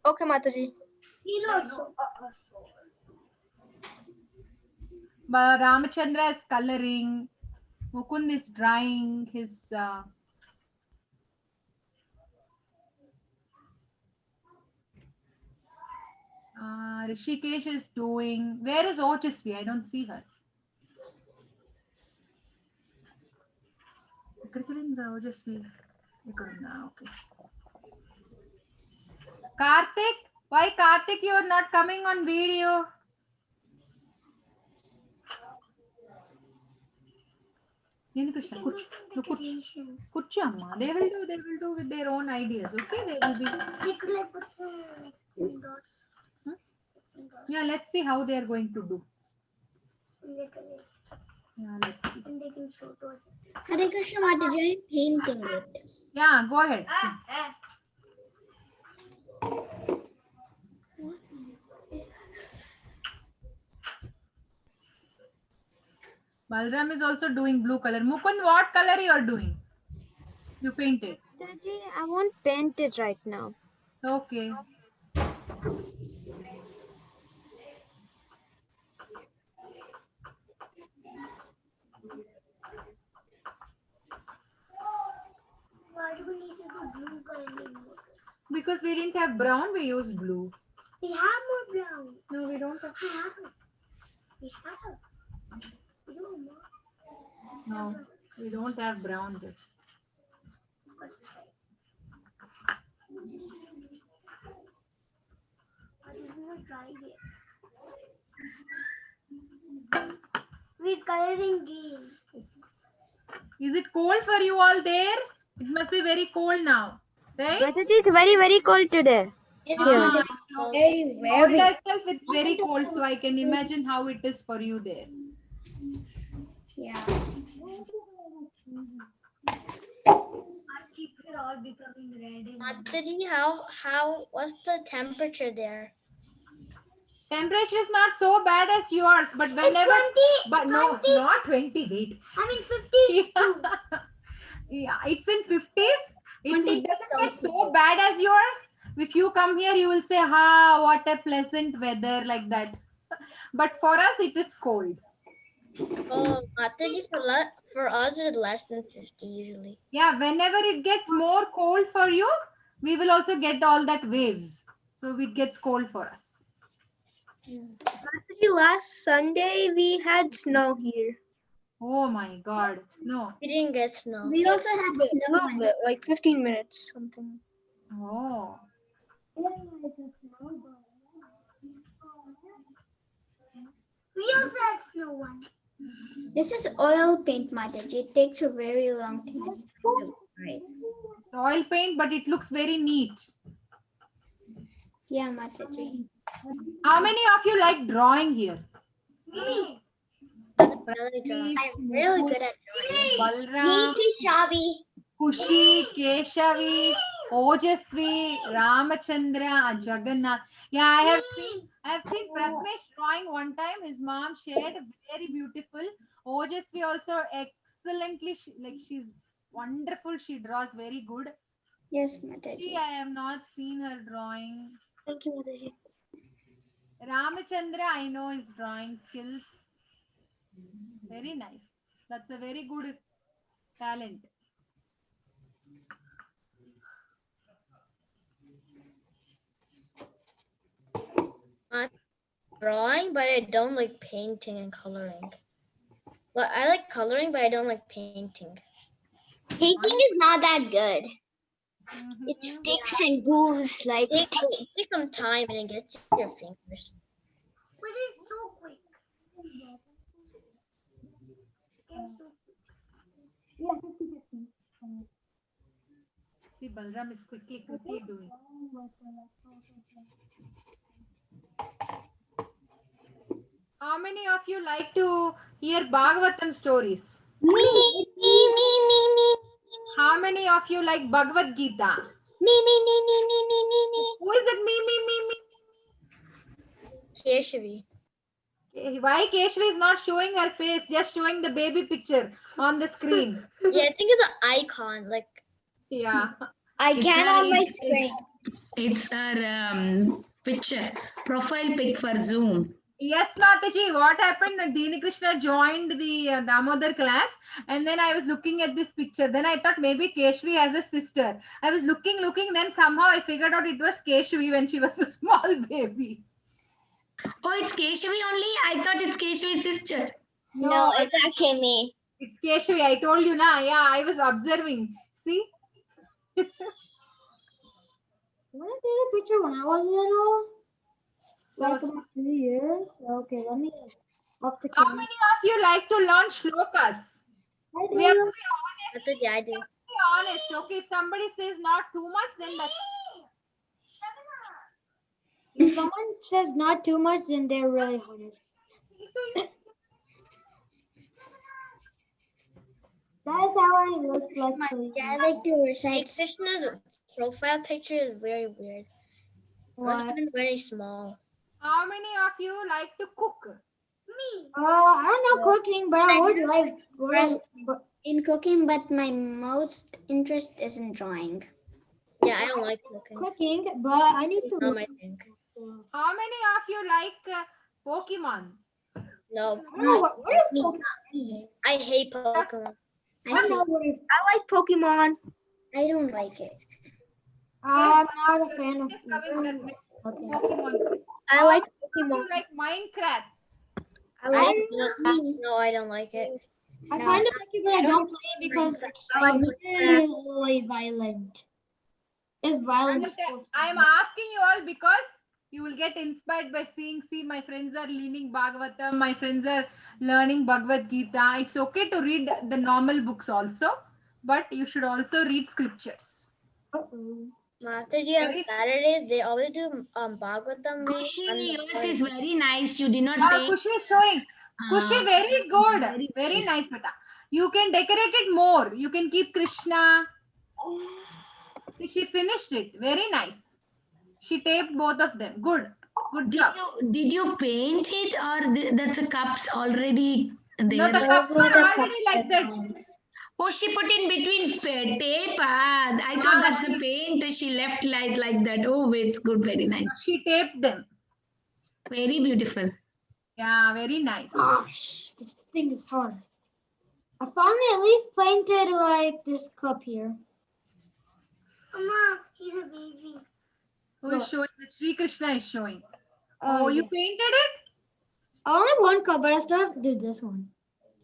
[SPEAKER 5] Okay, Mataji.
[SPEAKER 1] Ramachandra is coloring. Mukund is drying his. Rishikesh is doing. Where is Ojasvi? I don't see her. Ojasvi. Okay. Karthik, why Karthik you are not coming on video? Krishna, Kuchu Amma. They will do with their own ideas. Okay, they will be. Yeah, let's see how they are going to do. Yeah, let's see.
[SPEAKER 6] And they can show to us.
[SPEAKER 2] Hare Krishna, Mataji, I'm painting it.
[SPEAKER 1] Yeah, go ahead. Balram is also doing blue color. Mukund, what color you are doing? You painted.
[SPEAKER 5] Mataji, I won't paint it right now.
[SPEAKER 1] Okay.
[SPEAKER 6] Why do we need to do blue grinding?
[SPEAKER 1] Because we didn't have brown, we used blue.
[SPEAKER 6] We have more brown.
[SPEAKER 1] No, we don't have.
[SPEAKER 6] I have it. We have. We don't know.
[SPEAKER 1] No, we don't have brown there.
[SPEAKER 6] We're coloring green.
[SPEAKER 1] Is it cold for you all there? It must be very cold now, right?
[SPEAKER 5] Mataji, it's very, very cold today.
[SPEAKER 1] Ah,
[SPEAKER 2] Very,
[SPEAKER 1] cold
[SPEAKER 2] very.
[SPEAKER 1] itself, it's very cold, so I can imagine how it is for you there.
[SPEAKER 2] Yeah.
[SPEAKER 6] Our cheeks are all becoming red.
[SPEAKER 7] Mataji, what's the temperature there?
[SPEAKER 1] Temperature is not so bad as yours, but whenever, but no, not 20. Wait.
[SPEAKER 6] I mean 50.
[SPEAKER 1] Yeah, it's in 50s. It
[SPEAKER 8] 20
[SPEAKER 1] doesn't get so bad as yours. If you come here, you will say, "Ha, what a pleasant weather," like that. But for us, it is cold.
[SPEAKER 7] Oh, Mataji, for us it's less than 50 usually.
[SPEAKER 1] Yeah, whenever it gets more cold for you, we will also get all that waves. So it gets cold for us.
[SPEAKER 5] Mataji, last Sunday we had snow here.
[SPEAKER 1] Oh my God, snow.
[SPEAKER 7] We didn't get snow.
[SPEAKER 8] We also had
[SPEAKER 5] A
[SPEAKER 8] snow.
[SPEAKER 5] little bit, like 15 minutes, something.
[SPEAKER 1] Oh.
[SPEAKER 6] We also had snow once.
[SPEAKER 8] This is oil paint, Mataji. It takes a very long time to do, right?
[SPEAKER 1] It's oil paint, but it looks very neat.
[SPEAKER 8] Yeah, Mataji.
[SPEAKER 1] How many of you like drawing here?
[SPEAKER 6] Me.
[SPEAKER 7] Really dry.
[SPEAKER 8] I'm really good at drawing.
[SPEAKER 1] Balram,
[SPEAKER 8] Shavi.
[SPEAKER 1] Kushi, Keshavi, Ojasvi, Ramachandra, Jagannath. Yeah, I have seen Pratmesh drawing one time. His mom shared, very beautiful. Ojasvi also excellently, she's wonderful. She draws very good.
[SPEAKER 8] Yes, Mataji.
[SPEAKER 1] I have not seen her drawing.
[SPEAKER 5] Thank you, Mataji.
[SPEAKER 1] Ramachandra, I know his drawing skills. Very nice. That's a very good talent.
[SPEAKER 7] Drawing, but I don't like painting and coloring. But I like coloring, but I don't like painting.
[SPEAKER 8] Painting is not that good.
[SPEAKER 1] Mhm.
[SPEAKER 8] It sticks and goes like.
[SPEAKER 7] It takes some time and it gets your fingers.
[SPEAKER 6] But it's so quick.
[SPEAKER 1] See, Balram is quickly doing. How many of you like to hear Bhagavatam stories?
[SPEAKER 8] Me.
[SPEAKER 1] How many of you like Bhagavad Gita?
[SPEAKER 8] Me.
[SPEAKER 1] Who is it? Me.
[SPEAKER 7] Keshavi.
[SPEAKER 1] Why Keshvi is not showing her face, just showing the baby picture on the screen?
[SPEAKER 7] Yeah, I think it's an icon. Like,
[SPEAKER 1] Yeah.
[SPEAKER 8] I
[SPEAKER 4] It's
[SPEAKER 8] can
[SPEAKER 4] a-
[SPEAKER 8] on my
[SPEAKER 4] it's-
[SPEAKER 8] screen.
[SPEAKER 4] It's our picture, profile pic for Zoom.
[SPEAKER 1] Yes, Mataji, what happened? Dini Krishna joined the Damodar class, and then I was looking at this picture. Then I thought maybe Keshvi has a sister. I was looking, then somehow I figured out it was Keshvi when she was a small baby.
[SPEAKER 4] Oh, it's Keshavi only? I thought it's Keshavi's sister.
[SPEAKER 8] No, it's actually me.
[SPEAKER 1] It's Keshvi. I told you, na. Yeah, I was observing. See?
[SPEAKER 2] Want to see the picture when I was little? Like
[SPEAKER 1] So,
[SPEAKER 2] about 2 years? Okay, let me off the
[SPEAKER 1] how
[SPEAKER 2] camera.
[SPEAKER 1] many of you like to learn shlokas?
[SPEAKER 2] I
[SPEAKER 1] We have to
[SPEAKER 2] do.
[SPEAKER 1] be honest.
[SPEAKER 7] Mataji, I do.
[SPEAKER 1] Be honest, okay? If somebody says not too much, then that's
[SPEAKER 2] If someone says not too much, then they're really honest. That's how I look like. to you.
[SPEAKER 8] I like to recite.
[SPEAKER 7] Krishna's profile picture is very weird. Must
[SPEAKER 2] What?
[SPEAKER 7] have been very small.
[SPEAKER 1] How many of you like to cook?
[SPEAKER 2] I don't know cooking, but I would like.
[SPEAKER 8] In cooking, but my most interest is in drawing.
[SPEAKER 7] Yeah, I don't like cooking.
[SPEAKER 2] But I need
[SPEAKER 7] It's
[SPEAKER 2] to.
[SPEAKER 7] not my thing.
[SPEAKER 1] How many of you like Pokemon?
[SPEAKER 7] No,
[SPEAKER 2] No, what is Pokemon?
[SPEAKER 7] I hate Pokemon.
[SPEAKER 2] I don't know what is.
[SPEAKER 5] I like Pokemon.
[SPEAKER 8] I don't like it.
[SPEAKER 2] I'm not a fan of.
[SPEAKER 1] Just coming that way.
[SPEAKER 2] Okay.
[SPEAKER 1] Pokemon.
[SPEAKER 5] I like
[SPEAKER 1] You
[SPEAKER 5] Pokemon.
[SPEAKER 1] like Minecraft?
[SPEAKER 5] I like
[SPEAKER 7] No, I don't like it.
[SPEAKER 2] I kind of like it, but I don't play it because it's really violent. It's violent.
[SPEAKER 1] I'm asking you all because you will get inspired by seeing. See, my friends are learning Bhagavatam. My friends are learning Bhagavad Gita. It's okay to read the normal books also, but you should also read scriptures.
[SPEAKER 7] Mataji, on Saturdays, they always do Bhagavatam.
[SPEAKER 4] Kushi, yours is very nice. You did not take.
[SPEAKER 1] Kushi is showing. Kushi, very good.
[SPEAKER 4] very
[SPEAKER 1] Very
[SPEAKER 4] nice.
[SPEAKER 1] nice, beta. You can decorate it more. You can keep Krishna. See, she finished it. Very nice. She taped both of them. Good. Good job.
[SPEAKER 4] Did you paint it or that's a cups already
[SPEAKER 1] No,
[SPEAKER 4] there?
[SPEAKER 1] the cups
[SPEAKER 8] Over
[SPEAKER 1] were
[SPEAKER 8] the
[SPEAKER 1] already
[SPEAKER 8] cups
[SPEAKER 1] like that.
[SPEAKER 8] designs.
[SPEAKER 4] Oh, she put in between tape. I thought that's the paint. She left like that. Oh, it's good. Very nice.
[SPEAKER 1] She taped them.
[SPEAKER 4] Very beautiful.
[SPEAKER 1] Yeah, very nice.
[SPEAKER 2] Gosh, this thing is hard. I finally at least painted like this cup here.
[SPEAKER 6] Mama, he's a baby.
[SPEAKER 1] Who is showing? The Sri Krishna is showing.
[SPEAKER 2] Oh,
[SPEAKER 1] Oh, you
[SPEAKER 2] yeah.
[SPEAKER 1] painted it?
[SPEAKER 2] Only one cup, but I still have to do this one.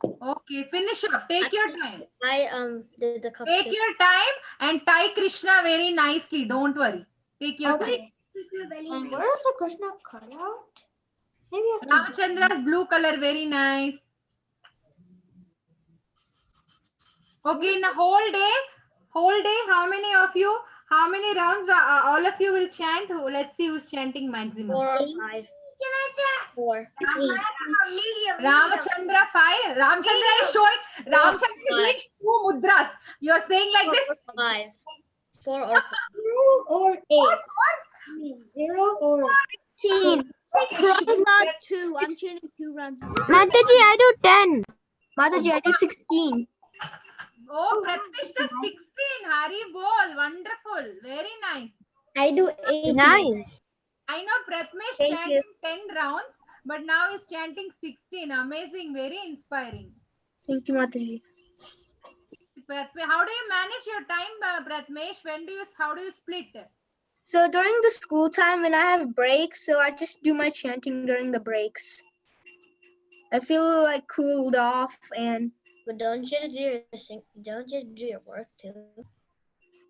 [SPEAKER 1] Okay, finish up. Take your time.
[SPEAKER 7] I did the cup
[SPEAKER 1] Take
[SPEAKER 7] too.
[SPEAKER 1] your time and tie Krishna very nicely. Don't worry. Take your time.
[SPEAKER 2] And where is the Krishna cutout? Maybe I have to.
[SPEAKER 1] Ramachandra's blue color, very nice. Okay, in the whole day, how many rounds all of you will chant? Let's see who's chanting maximum.
[SPEAKER 7] 4 or 5. 4.
[SPEAKER 1] Ramachandra 5. Ramachandra is showing. Ramachandra is doing 2 mudras. You are saying like
[SPEAKER 7] 4
[SPEAKER 1] this.
[SPEAKER 7] or 5. 4 or 5.
[SPEAKER 2] 0 or 8. 0 or
[SPEAKER 5] 15.
[SPEAKER 3] Round 2. I'm chanting 2 rounds.
[SPEAKER 2] Mataji, I do 10.
[SPEAKER 5] Mataji, I do 16.
[SPEAKER 1] Oh, Pratmesh does 16. Hari bol. Wonderful. Very nice.
[SPEAKER 2] I do 8. Nice.
[SPEAKER 1] I know Pratmesh
[SPEAKER 5] Thank
[SPEAKER 1] chanting
[SPEAKER 5] you.
[SPEAKER 1] 10 rounds, but now he's chanting 16. Amazing. Very inspiring.
[SPEAKER 5] Thank you, Mataji.
[SPEAKER 1] How do you manage your time, Pratmesh? How do you split?
[SPEAKER 5] So during the school time when I have breaks, so I just do my chanting during the breaks. I feel like cooled off and
[SPEAKER 7] But don't you do your work too?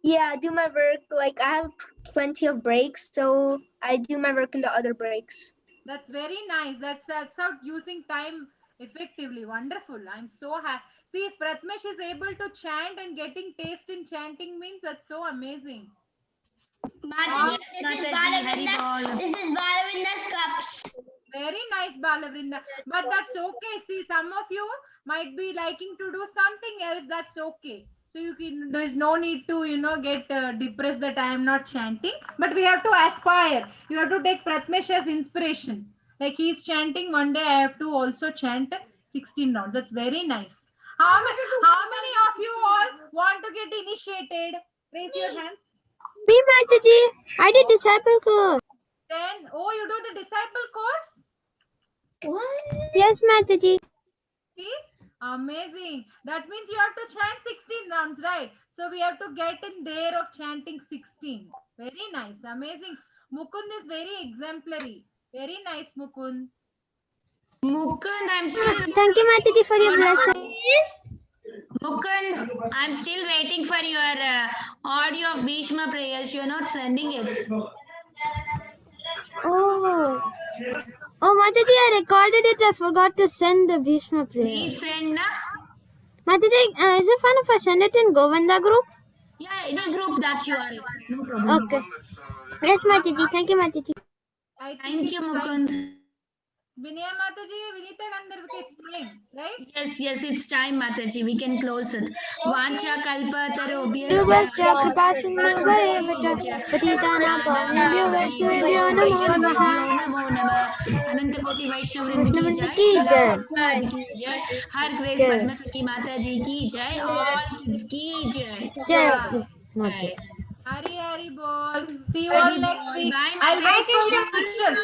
[SPEAKER 5] yeah, I do my work. Like I have plenty of breaks, so I do my work in the other breaks.
[SPEAKER 1] That's very nice. That's how using time effectively. Wonderful. I'm so happy. See, if Pratmesh is able to chant and getting taste in chanting means that's so amazing.
[SPEAKER 8] Mataji,
[SPEAKER 4] Haribol.
[SPEAKER 8] this is Balavinda's cups.
[SPEAKER 1] Very nice, Balavrinda. But that's okay. See, some of you might be liking to do something else. That's okay. So there's no need to, get depressed that I am not chanting. But we have to aspire. You have to take Pratmesh as inspiration. Like he's chanting one day, I have to also chant 16 rounds. That's very nice. How many of you all want to get initiated? Raise your hands.
[SPEAKER 2] Me, Mataji, I did disciple course.
[SPEAKER 1] Then, you do the disciple course?
[SPEAKER 2] What? Yes, Mataji.
[SPEAKER 1] See? Amazing. That means you have to chant 16 rounds, right? So we have to get in there of chanting 16. Very nice. Amazing. Mukund is very exemplary. Very nice, Mukund.
[SPEAKER 4] Mukund, I'm still
[SPEAKER 2] Thank you, Mataji, for your blessing.
[SPEAKER 4] Mukund, I'm still waiting for your audio of Bhishma prayers. You're not sending it.
[SPEAKER 2] Oh, Mataji, I recorded it. I forgot to send the Bhishma prayer.
[SPEAKER 4] Please send.
[SPEAKER 2] Mataji, is it fun if I send it in Govinda group?
[SPEAKER 4] Yeah, any group that you are in. No problem.
[SPEAKER 2] Okay. Yes, Mataji. Thank you, Mataji.
[SPEAKER 4] Thank you, Mukund.
[SPEAKER 1] Vinaya Mataji, Vinita Gandharvika, it's time, right?
[SPEAKER 4] Yes, it's time, Mataji. We can close it. Vancha kalpa tarobhyasya.
[SPEAKER 2] Rubascha kripasindhubhaya vacha patitana pavanebhyo vaishnavebhyo namo namaha.
[SPEAKER 4] Namo namah. Anantakoti Vaishnav
[SPEAKER 2] Vaishnavanta ki jai.
[SPEAKER 4] ki jai. Har Grace Padmasaki Mataji ki jai. All kids ki jai.
[SPEAKER 2] Jai.
[SPEAKER 4] Jai.
[SPEAKER 1] Hari bol. See you all next week.
[SPEAKER 4] Bye,
[SPEAKER 1] I'll wait for your pictures.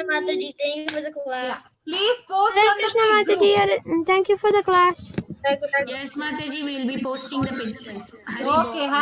[SPEAKER 7] Mataji, thank you for the class.
[SPEAKER 1] Please post
[SPEAKER 2] Hare
[SPEAKER 1] on
[SPEAKER 2] Krishna,
[SPEAKER 1] the group.
[SPEAKER 2] Mataji. Thank you for the class.
[SPEAKER 4] Yes, Mataji, we'll be posting the pictures. Hari
[SPEAKER 1] Okay,
[SPEAKER 4] Bol.